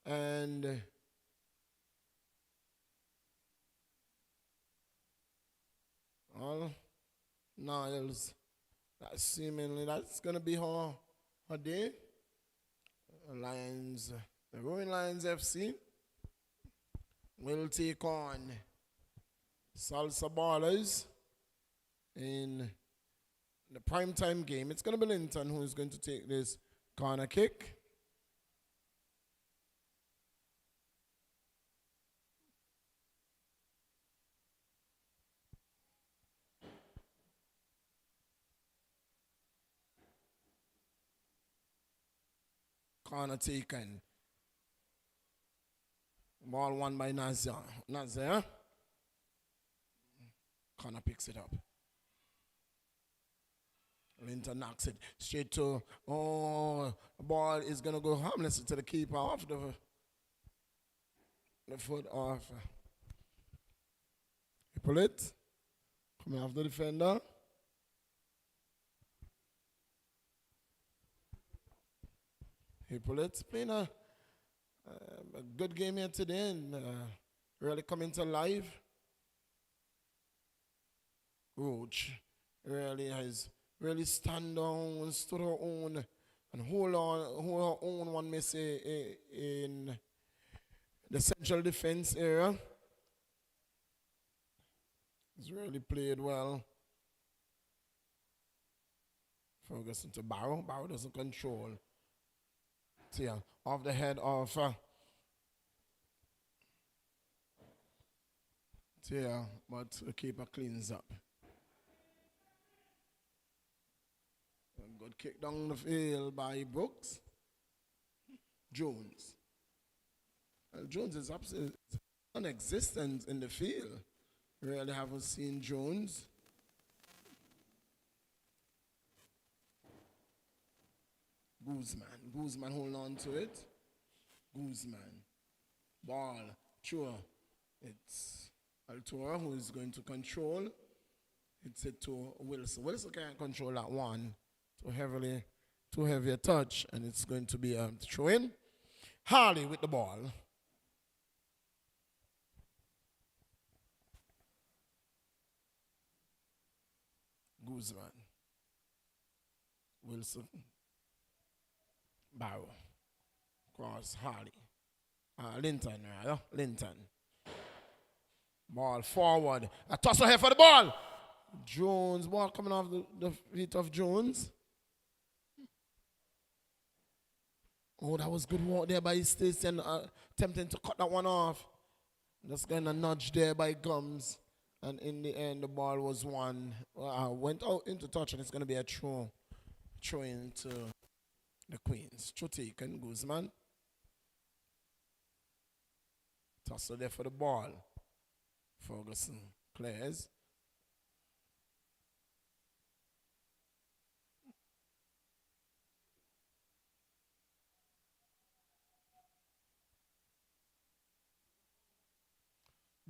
and well, Niles, that's going to be her day. Lions, the Roaring Lions FC will take on Salsa Ballers in the primetime game. It's going to be Linton who is going to take this corner kick. Corner taken. Ball won by Nazir. Corner picks it up. Linton knocks it straight to, the ball is going to go harmless to the keeper off the foot off. He pull it. Coming off the defender. He pull it. Playing a good game here today and really coming to life. Roach really has stand down, stood her own, and hold her own, one may say, in the central defense area. He's really played well. Ferguson to Barrow. Barrow doesn't control. So yeah, off the head of but the keeper cleans up. Got kicked down the field by Brooks. Jones. Well, Jones is absolutely non-existent in the field. Really haven't seen Jones. Guzman holding on to it. Guzman. Ball. Sure. It's Altura who is going to control. It's it to Wilson. Wilson can't control that one. Too heavy a touch, and it's going to be a throw in. Harley with the ball. Guzman. Wilson. Barrow. Cross Harley. Linton, rather. Linton. Ball forward. A toss ahead for the ball. Jones. Ball coming off the feet of Jones. Oh, that was good work there by Stacey and attempting to cut that one off. Just going to nudge there by Gums. And in the end, the ball was won. Went out into touch, and it's going to be a throw into the Queens. Throw taken, Guzman. Tussle there for the ball. Ferguson clears.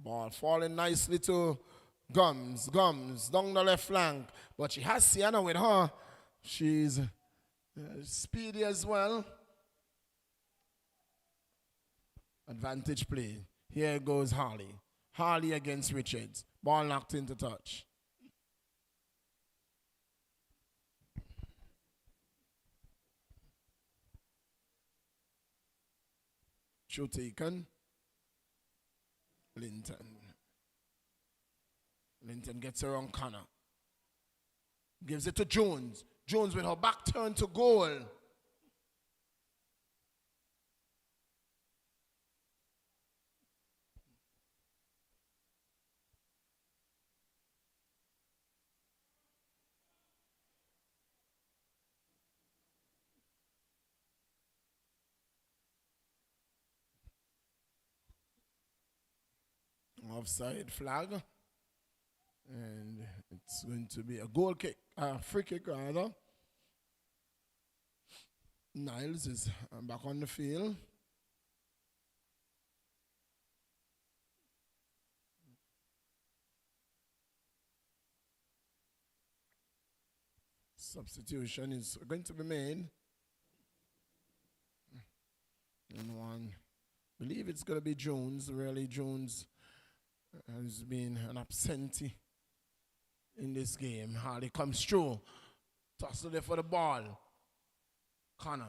Ball falling nicely to Gums down the left flank. But she has Sienna with her. She's speedy as well. Advantage play. Here goes Harley. Harley against Richards. Ball knocked into touch. Shoot taken. Linton gets around Connor. Gives it to Jones. Jones with her back turned to goal. Offside flag. And it's going to be a goal kick, free kick rather. Niles is back on the field. Substitution is going to be made. And one, I believe it's going to be Jones. Really, Jones has been an absentee in this game. Harley comes through. Tussle there for the ball. Connor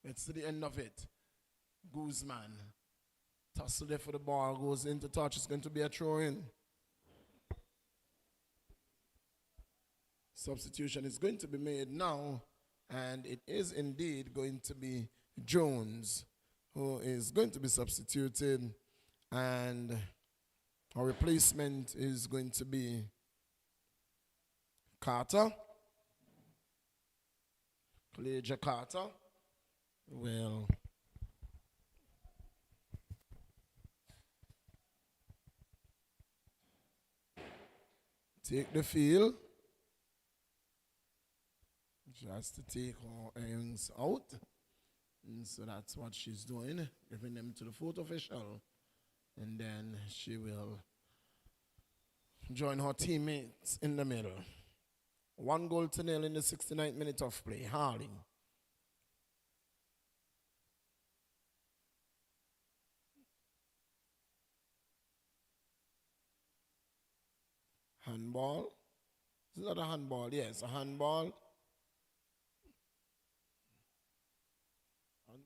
gets to the end of it. Guzman. Tussle there for the ball. Goes into touch. It's going to be a throw in. Substitution is going to be made now. And it is indeed going to be Jones who is going to be substituted. And our replacement is going to be Carter. Collegia Carter will take the field. She has to take her earrings out. And so that's what she's doing, giving them to the fourth official. And then she will join her teammates in the middle. 1-0 in the 69th minute of play. Harley. Handball. Is that a handball? Yes, a handball.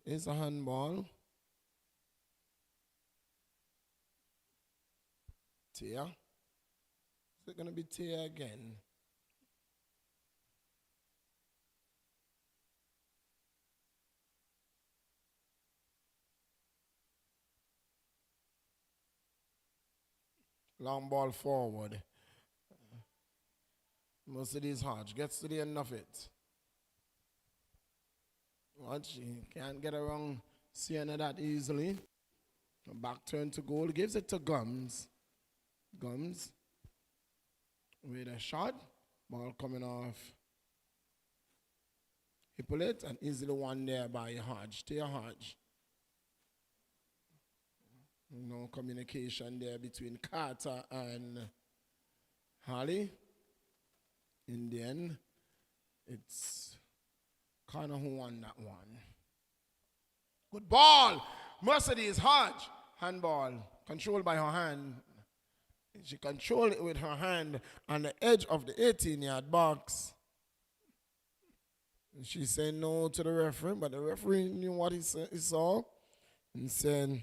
It's a handball. Tia. Is it going to be Tia again? Long ball forward. Mercedes Hodge gets to the end of it. But she can't get around Sienna that easily. Back turn to goal. Gives it to Gums. Gums with a shot. Ball coming off. He pull it and easily won there by Hodge. Tia Hodge. No communication there between Carter and Holly. In the end, it's Connor who won that one. Good ball. Mercedes Hodge. Handball. Controlled by her hand. She controlled it with her hand on the edge of the 18-yard box. She said no to the referee, but the referee knew what he saw and said,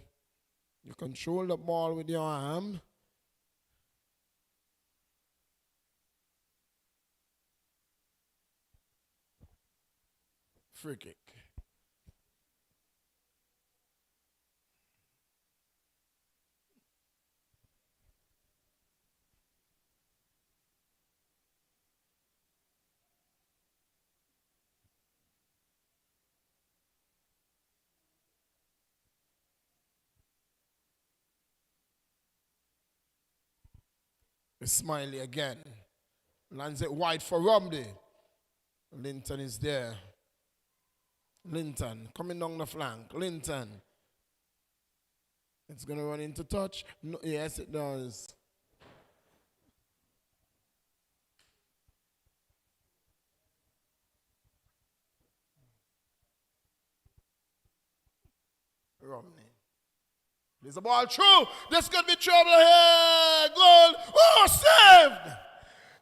you control the ball with your arm. Free kick. Smiley again. Lands it wide for Romney. Linton is there. Linton coming down the flank. Linton. It's going to run into touch. No, yes, it does. Romney. There's a ball through. This could be trouble here. Goal. Oh, saved.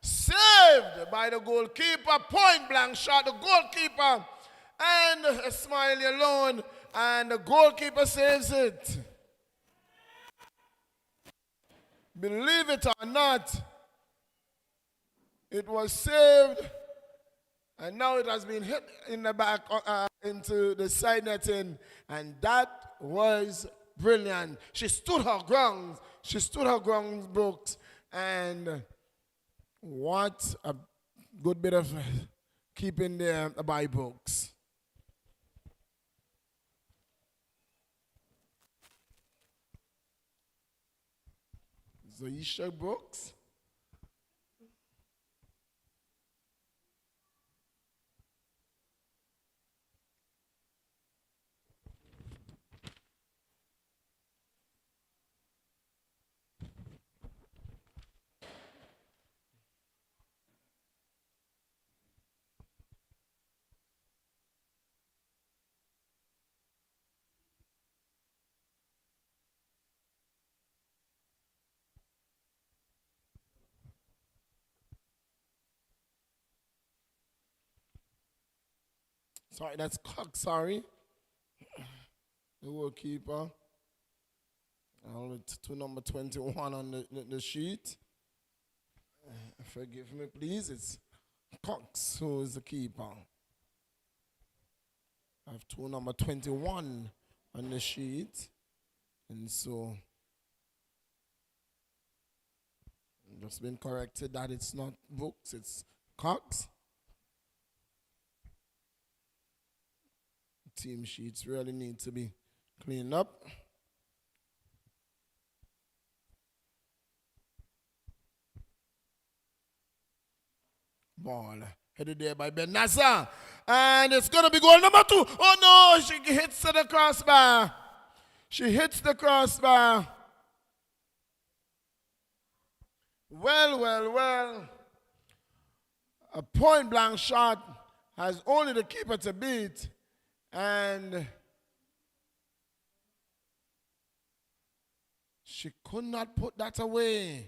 Saved by the goalkeeper. Point blank shot. The goalkeeper and Smiley alone. And the goalkeeper saves it. Believe it or not, it was saved. And now it has been hit in the back into the side netting. And that was brilliant. She stood her ground. She stood her ground, Brooks. And what a good bit of keeping there by Brooks. Zoisha Brooks. Sorry, that's Cox, sorry. The goalkeeper. To number 21 on the sheet. Forgive me, please. It's Cox who is the keeper. I have to number 21 on the sheet. And so, just been corrected that it's not Brooks, it's Cox. Team sheets really need to be cleaned up. Ball headed there by Ben Nasser. And it's going to be goal number 2. Oh no, she hits the crossbar. She hits the crossbar. Well. A point blank shot has only the keeper to beat. And she could not put that away.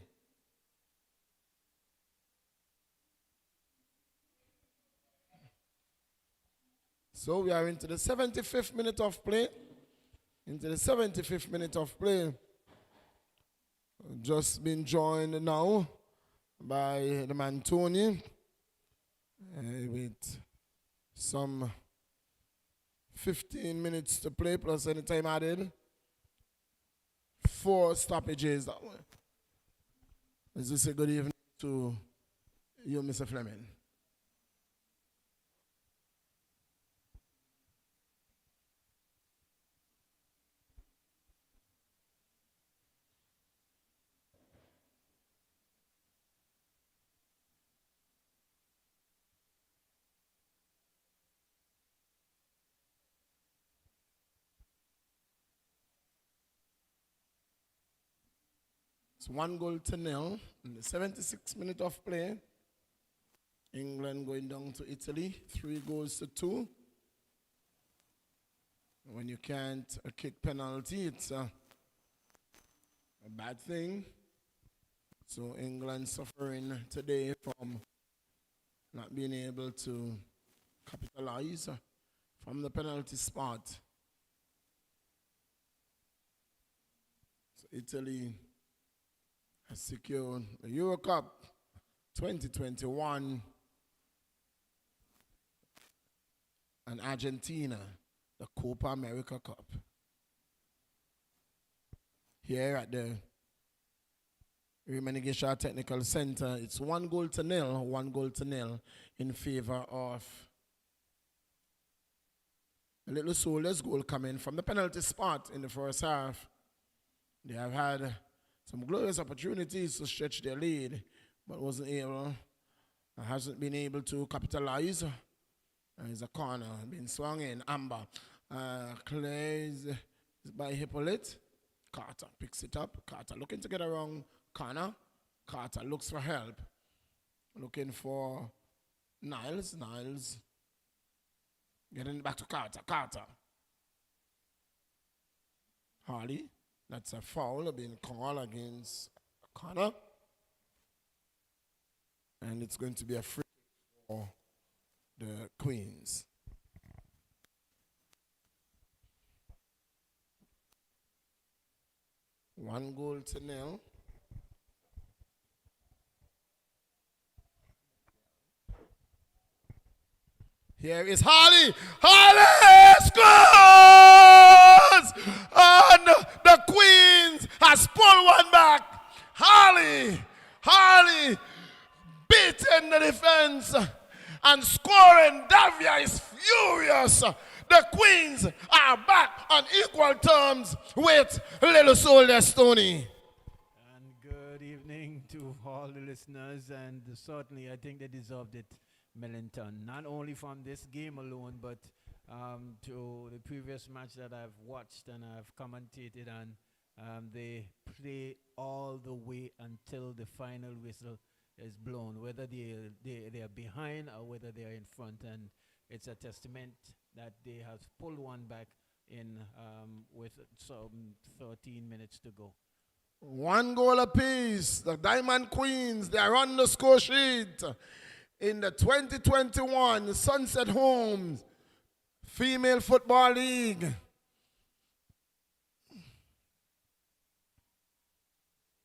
So we are into the 75th minute of play. Into the 75th minute of play. Just been joined now by the man Tony with some 15 minutes to play plus any time added. 4 stoppages. Let's just say good evening to you, Mr. Fleming. It's 1-0 in the 76th minute of play. England going down to Italy, 3-2. When you can't kick penalty, it's a bad thing. So England suffering today from not being able to capitalize from the penalty spot. So Italy has secured the Euro Cup 2021 and Argentina the Copa America Cup. Here at the Raymond Gisha Technical Center, it's 1-0 in favor of the Little Soldiers. Goal coming from the penalty spot in the first half. They have had some glorious opportunities to stretch their lead, but hasn't been able to capitalize. There's a corner being swung in. Amber clears by Hippolyte. Carter picks it up. Carter looking to get around corner. Carter looks for help. Looking for Niles. Niles getting back to Carter. Carter. Harley. That's a foul being called against Connor. And it's going to be a free for the Queens. One goal to nil. Here is Harley. Harley scores! And the Queens has pulled one back. Harley beating the defense and scoring. Davia is furious. The Queens are back on equal terms with Little Soldier Stoney. And good evening to all the listeners, and certainly I think they deserved it, Millington. Not only from this game alone, but to the previous match that I've watched and I've commentated on. They play all the way until the final whistle is blown, whether they are behind or whether they are in front, and it's a testament that they have pulled one back in with some 13 minutes to go. 1 goal apiece. The Diamond Queens, they are on the score sheet in the 2021 Sunset Homes Female Football League.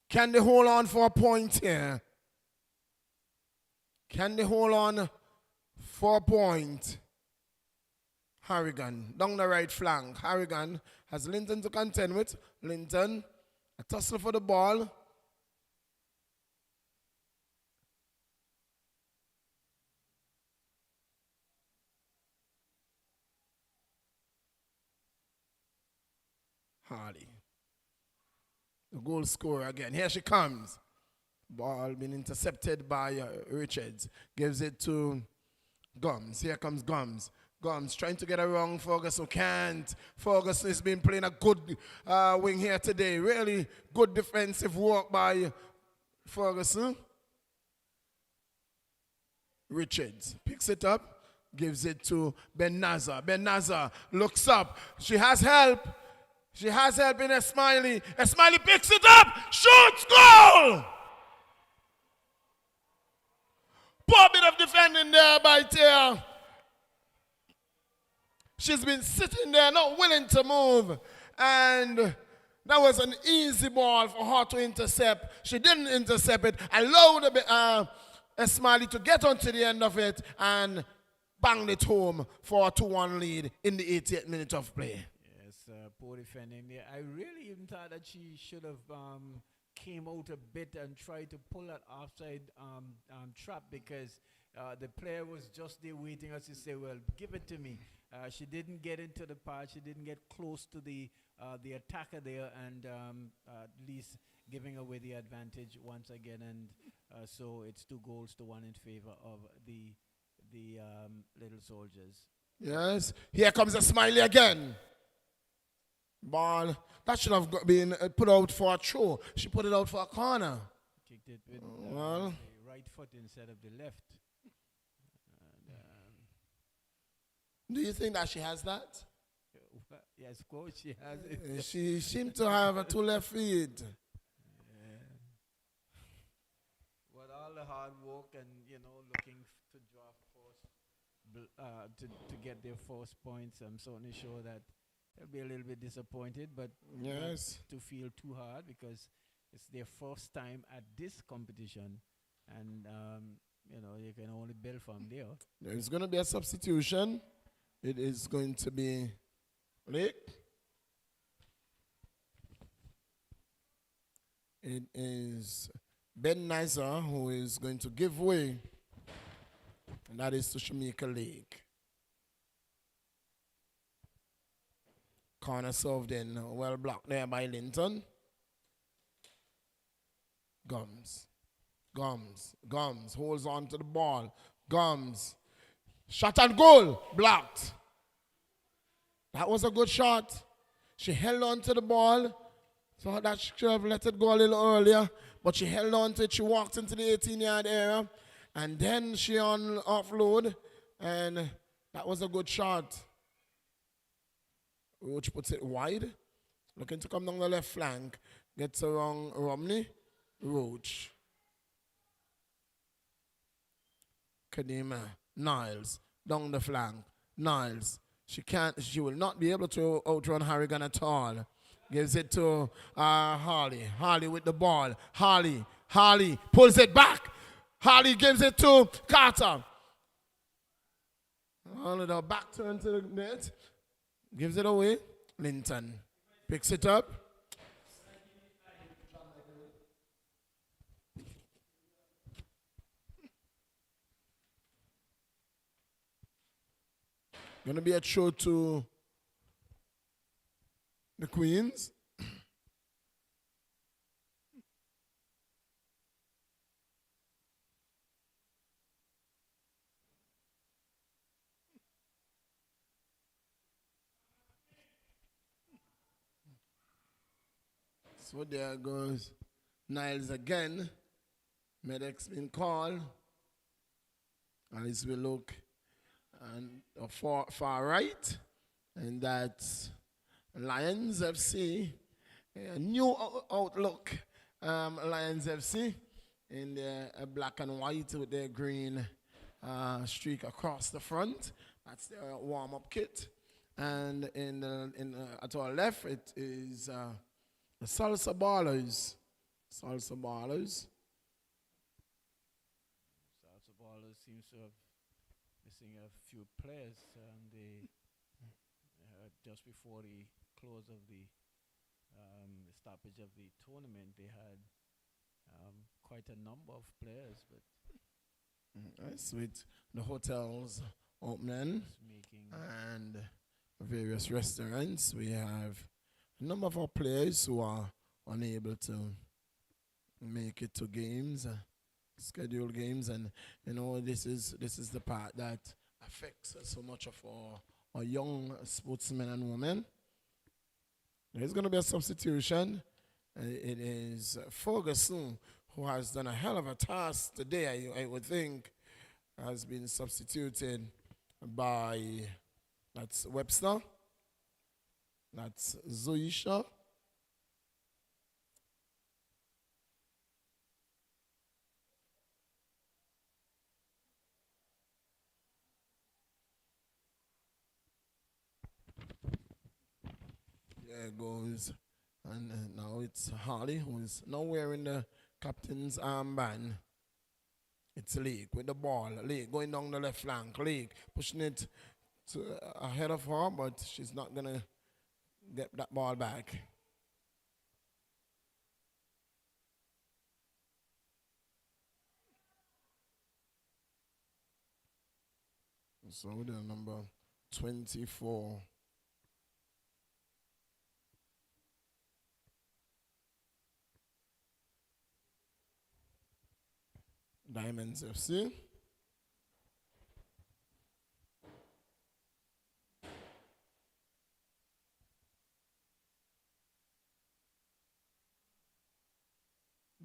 Can they hold on for a point here? Can they hold on for a point? Harrigan down the right flank. Harrigan has Linton to contend with. Linton, a tussle for the ball. Harley. The goal scorer again. Here she comes. Ball being intercepted by Richards. Gives it to Gums. Here comes Gums. Gums trying to get around Ferguson. Can't. Ferguson has been playing a good wing here today. Really good defensive work by Ferguson. Richards picks it up. Gives it to Ben Nazar. Ben Nazar looks up. She has help. She has help in Esmiley. Esmiley picks it up. Shoots. Goal! Poor bit of defending there by Tia. She's been sitting there, not willing to move. And that was an easy ball for her to intercept. She didn't intercept it. Allowed Esmiley to get onto the end of it and banged it home for a 2-1 lead in the 88th minute of play. Yes, poor defending there. I really even thought that she should have came out a bit and tried to pull that offside trap, because the player was just there waiting us to say, well, give it to me. She didn't get into the path. She didn't get close to the attacker there, and at least giving away the advantage once again. And so it's 2-1 in favor of the Little Soldiers. Yes. Here comes a Smiley again. Ball. That should have been put out for a throw. She put it out for a corner. Kicked it with Well, the right foot instead of the left. And, do you think that she has that? yes, coach, she has it. She seemed to have a two left feet. But all the hard work and looking to draw to get their first points, I'm certainly sure that they'll be a little bit disappointed, but Yes. not to feel too hard because it's their first time at this competition, and you can only build from there. There's going to be a substitution. It is going to be Blake. It is Ben Nizer who is going to give way, and that is to Shamika Lake. Corner served in, well blocked there by Linton. Gums holds on to the ball. Gums, shot and goal, blocked. That was a good shot. She held on to the ball. So that she should have let it go a little earlier, but she held on to it. She walked into the 18-yard area, and then she offload, and that was a good shot. Roach puts it wide, looking to come down the left flank, gets around Romney. Roach, Kadima, Niles, down the flank. Niles, she will not be able to outrun Harrigan at all. Gives it to Harley. Harley with the ball. Harley pulls it back. Harley gives it to Carter. All of the back turn to the net. Gives it away. Linton picks it up. Going to be a throw to the Queens. So there goes Niles again. Medic's been called. As we look and far right, and that's Lions FC, a new outlook. Lions FC in their black and white with their green streak across the front. That's their warm-up kit. And at our left, it is the Salsa Ballers. Salsa Ballers seems to have missing a few players. They just before the close of the stoppage of the tournament, they had quite a number of players, but that's with the hotels opening and various restaurants. We have a number of our players who are unable to make it to games, scheduled games, and this is the part that affects so much of our young sportsmen and women. There's going to be a substitution. It is Ferguson, who has done a hell of a task today, I would think, has been substituted by, that's Webster, that's Zoisha, there goes, and now it's Harley, who's now wearing the captain's armband. It's Lake with the ball. Lake going down the left flank. Lake pushing it ahead of her, but she's not going to get that ball back. So the number 24. Diamonds FC.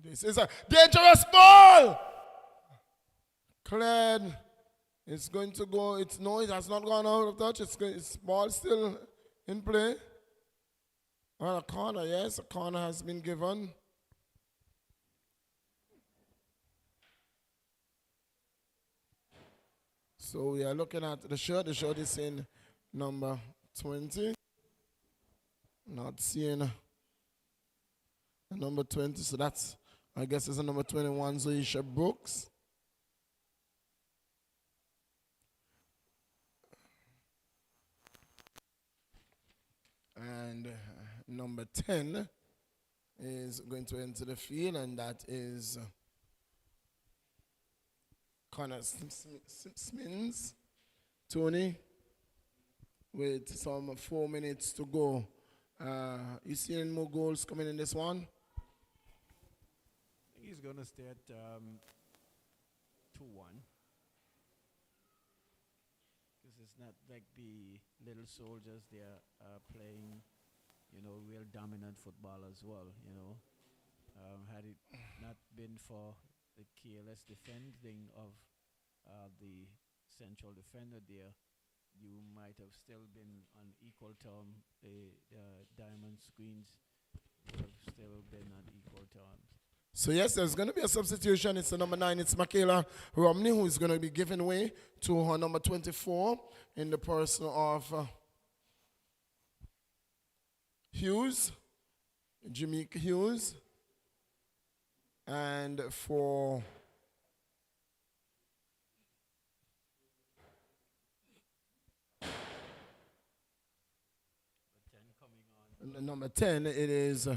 This is a dangerous ball. Cleared. It's going to go. It's no, it has not gone out of touch. It's ball still in play. Well, a corner, yes, a corner has been given. So we are looking at the shirt. The shirt is in number 20. Not seeing number 20, so that's, I guess it's a number 21, Zoisha Brooks. And number 10 is going to enter the field, and that is Connor Smins, Tony, with some 4 minutes to go. You see any more goals coming in this one? I think he's going to stay at 2-1. Because it's not like the little soldiers, they are playing, real dominant football as well, Had it not been for the careless defending of the central defender there, you might have still been on equal term. The diamond screens would have still been on equal terms. So yes, there's going to be a substitution. It's the number 9. It's Michaela Romney, who is going to be giving way to her number 24 in the person of Hughes, Jimmy Hughes. And for number 10, it is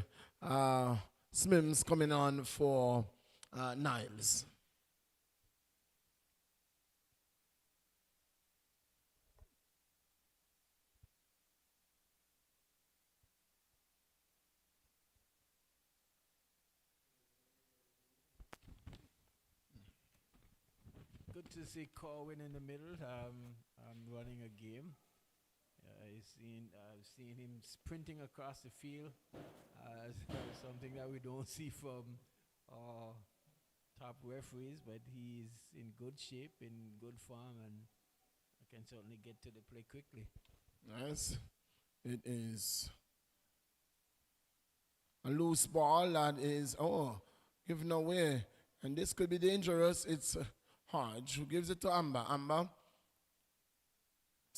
Smims coming on for Niles. Good to see Corwin in the middle, running a game. I've seen him sprinting across the field. Something that we don't see from top referees, but he's in good shape, in good form, and can certainly get to the play quickly. Yes, it is a loose ball that is given away, and this could be dangerous. It's Hodge who gives it to Amber. Amber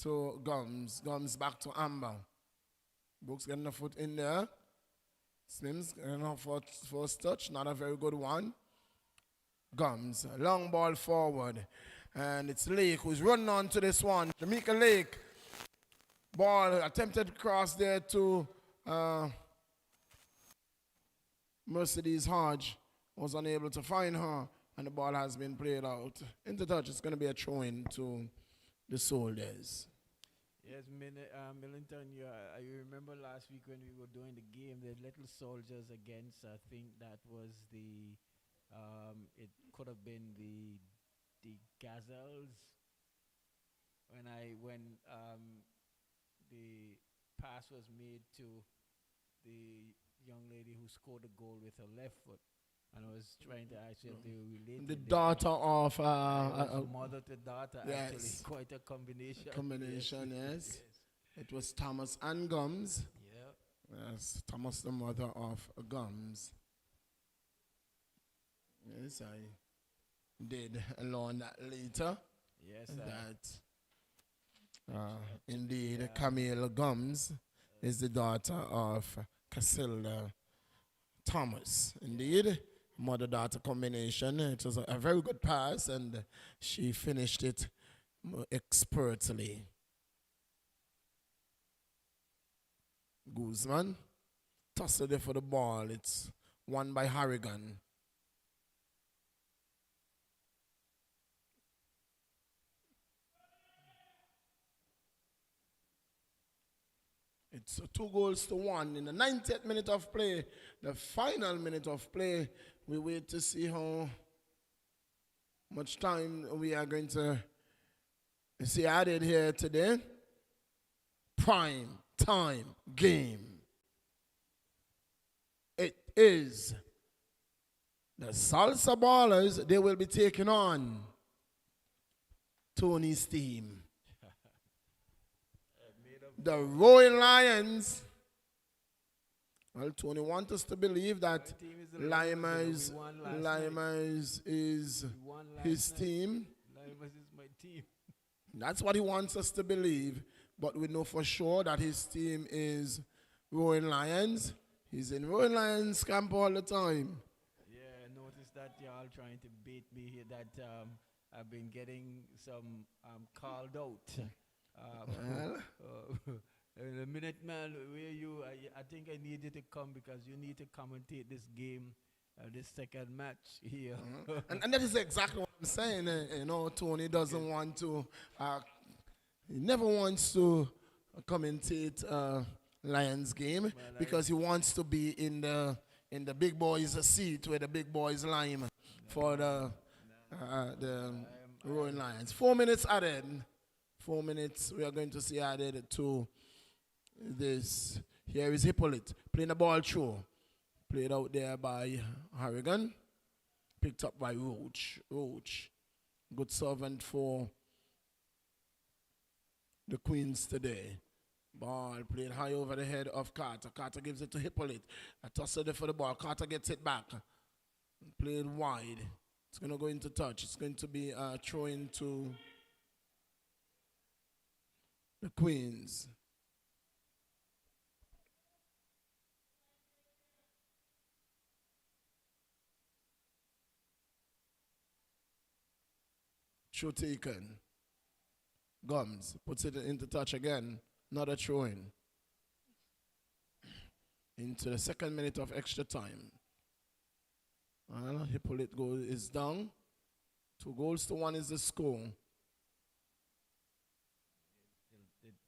to Gums. Gums back to Amber. Brooks getting a foot in there. Smims getting a first touch, not a very good one. Gums, long ball forward. And it's Lake who's running on to this one. Jamaica Lake. Ball attempted cross there to Mercedes Hodge. Was unable to find her. And the ball has been played out. Into touch, it's going to be a throw-in to the Soldiers. Yes, Millington, I remember last week when we were doing the game, the Little Soldiers against, I think that was it could have been the Gazelles. When the pass was made to the young lady who scored a goal with her left foot. And I was trying to actually relate. The daughter of mother to daughter, yes. Actually, quite a combination. Combination, yes. It was Thomas and Gums. Yeah. Yes, Thomas, the mother of Gums. Yes, I did learn that later. Yes, that indeed Camille Gums is the daughter of Casilda Thomas. Indeed. Mother-daughter combination. It was a very good pass, and she finished it expertly. Guzman tossed it for the ball. It's won by Harrigan. It's 2-1 in the 90th minute of play. The final minute of play. We wait to see how much time we are going to see added here today. Prime time game. It is The Salsa Ballers, they will be taking on Tony's team. The Royal Lions. Well, Tony wants us to believe that Limers is his team. Limers is my team. That's what he wants us to believe. But we know for sure that his team is Royal Lions. He's in Royal Lions camp all the time. Yeah, I noticed that y'all trying to bait me here that I've been getting some called out. The minute, man, where you? I think I need you to come because you need to commentate this game, this second match here. And that is exactly what I'm saying. You know, Tony doesn't want to, he never wants to commentate Lions game because he wants to be in the big boys' seat where the big boys lime for the Royal Lions. 4 minutes added. 4 minutes we are going to see added to this. Here is Hippolyte playing the ball through. Played out there by Harrigan. Picked up by Roach. Good servant for the Queens today. Ball played high over the head of Carter. Carter gives it to Hippolyte. A tosser there for the ball. Carter gets it back. Played wide. It's going to go into touch. It's going to be throwing to the Queens. Throw taken. Gums puts it into touch again. Another throw-in. Into the second minute of extra time. Well, Hippolyte goal is down. 2-1 is the score.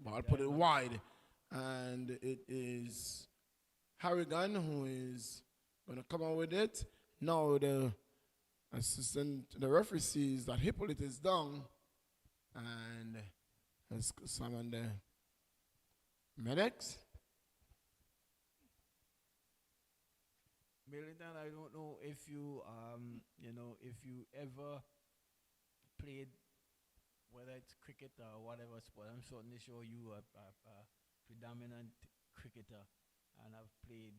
Ball put it wide. And it is Harrigan who is going to come out with it. Now the referee sees that Hippolyte is down and has summoned the medics. Millington, I don't know if you, if you ever played, whether it's cricket or whatever sport. I'm certainly sure you are a predominant cricketer, and I've played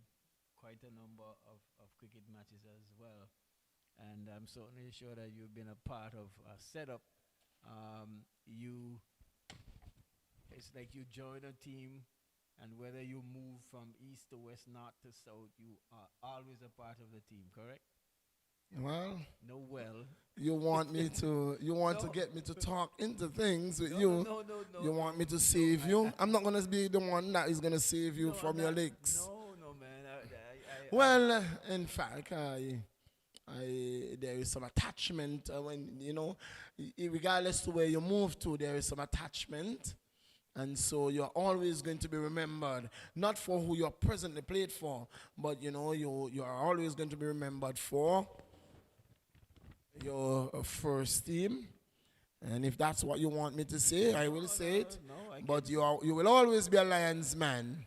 quite a number of cricket matches as well. And I'm certainly sure that you've been a part of a setup. It's like you join a team, and whether you move from east to west, north to south, you are always a part of the team, correct? Well, you want me to to get me to talk into things with you. No. You want me to save you? I'm not going to be the one that is going to save you from your legs. No, man. Well, in fact, there is some attachment when, regardless to where you move to, there is some attachment. And so you're always going to be remembered, not for who you're presently played for, but, you are always going to be remembered for your first team. And if that's what you want me to say, I will say it. But you will always be a Lions man.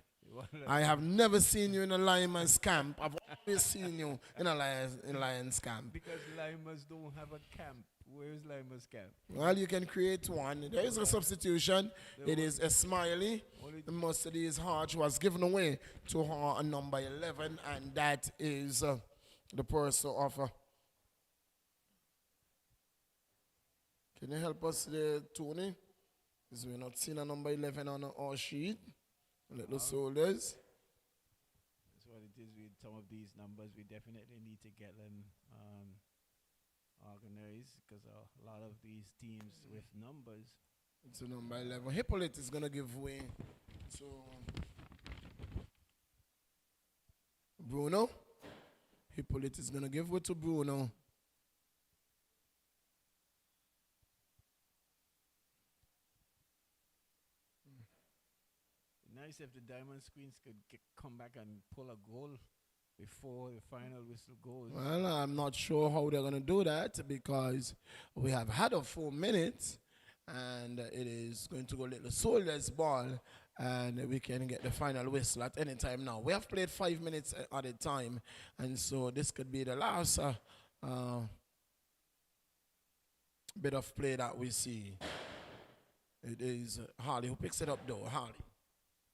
I have never seen you in a Lions camp. I've always seen you in a Lions camp. Because Lions don't have a camp. Where is Lions camp? Well, you can create one. There is a substitution. It is a Smiley. Most of these hearts was given away to her number 11, and that is the person of. Can you help us there, Tony? Because we're not seeing a number 11 on our sheet. Little soldiers. That's what it is with some of these numbers. We definitely need to get them organized because a lot of these teams with numbers. It's a number 11. Hippolyte is going to give way to Bruno. Hippolyte is going to give way to Bruno. Nice if the Diamond Queens could come back and pull a goal before the final whistle goes. Well, I'm not sure how they're going to do that because we have had a 4 minutes and it is going to go little Soldiers ball and we can get the final whistle at any time now. We have played 5 minutes at a time, and so this could be the last bit of play that we see. It is Harley who picks it up though. Harley.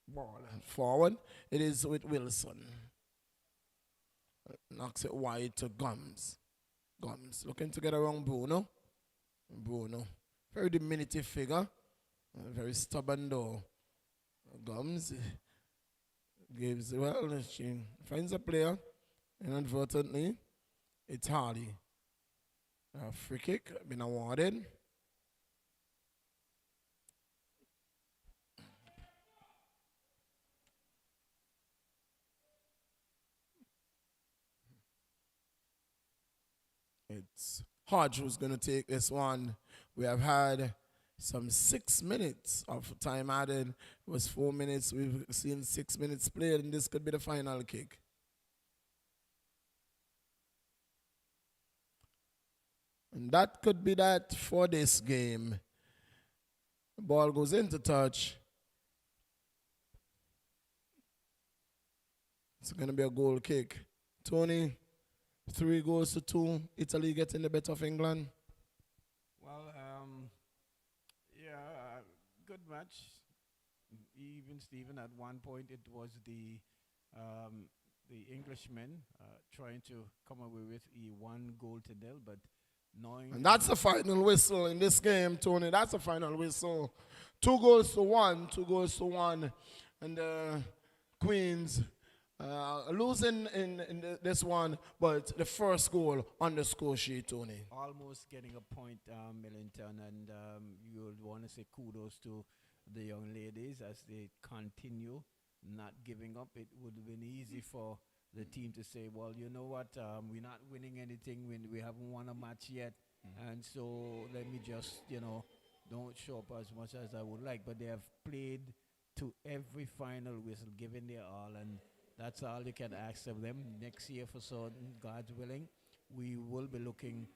Ball forward. It is with Wilson. Knocks it wide to Gums. Gums looking to get around Bruno. Bruno. Very diminutive figure. Very stubborn though. Gums gives, well, she finds a player inadvertently. It's Harley. Free kick been awarded. It's Hodge who's going to take this one. We have had some 6 minutes of time added. It was 4 minutes. We've seen 6 minutes played, and this could be the final kick. And that could be that for this game. The ball goes into touch. It's going to be a goal kick. Tony, 3 goals to 2. Italy getting the better of England. Well, good match. Even Stephen, at one point it was the Englishmen trying to come away with a 1-0, but knowing. And that's the final whistle in this game, Tony. That's the final whistle. 2 goals to 1. 2 goals to 1. And the Queens losing in this one, but the first goal on the score sheet, Tony. Almost getting a point, Millington, and you would want to say kudos to the young ladies as they continue not giving up. It would have been easy for the team to say, well, you know what, we're not winning anything when we haven't won a match yet, and so let me just, don't show up as much as I would like. But they have played to every final whistle, given their all, and that's all you can ask of them. Next year, for certain, God's willing, we will be looking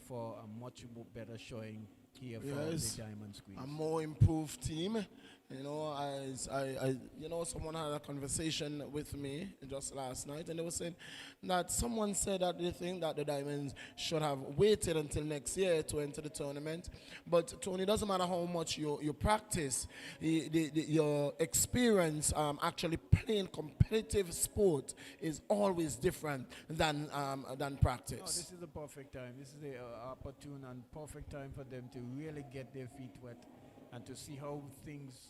for a much more better showing here for the Diamond Squeeze. A more improved team. As someone had a conversation with me just last night, and they were saying that someone said that they think that the Diamonds should have waited until next year to enter the tournament. But Tony, it doesn't matter how much you practice, your experience actually playing competitive sport is always different than practice. No, this is the perfect time. This is the opportune and perfect time for them to really get their feet wet and to see how things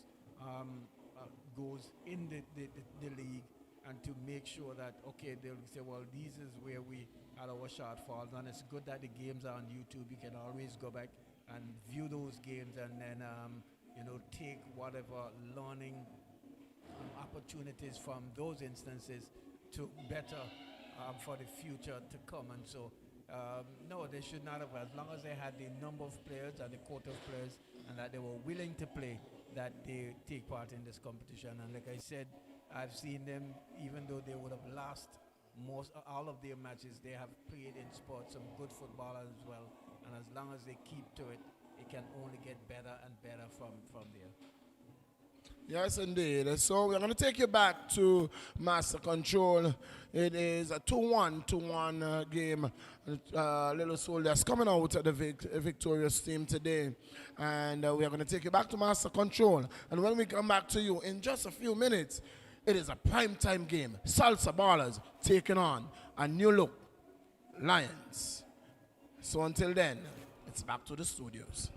goes in the league, and to make sure that, okay, they'll say, well, this is where we had our shortfalls, and it's good that the games are on YouTube. You can always go back and view those games, and then take whatever learning opportunities from those instances to better for the future to come. And so no, they should not have, as long as they had the number of players and the quota of players, and that they were willing to play, that they take part in this competition. And like I said, I've seen them, even though they would have lost all of their matches, they have played in sports, some good football as well. And as long as they keep to it, it can only get better and better from there. Yes, indeed. So we're going to take you back to Master Control. It is a 2-1 game. Little Soldiers coming out at the victorious team today. And we are going to take you back to Master Control. And when we come back to you in just a few minutes, it is a primetime game. Salsa Ballers taking on a new look Lions. So until then, it's back to the studios.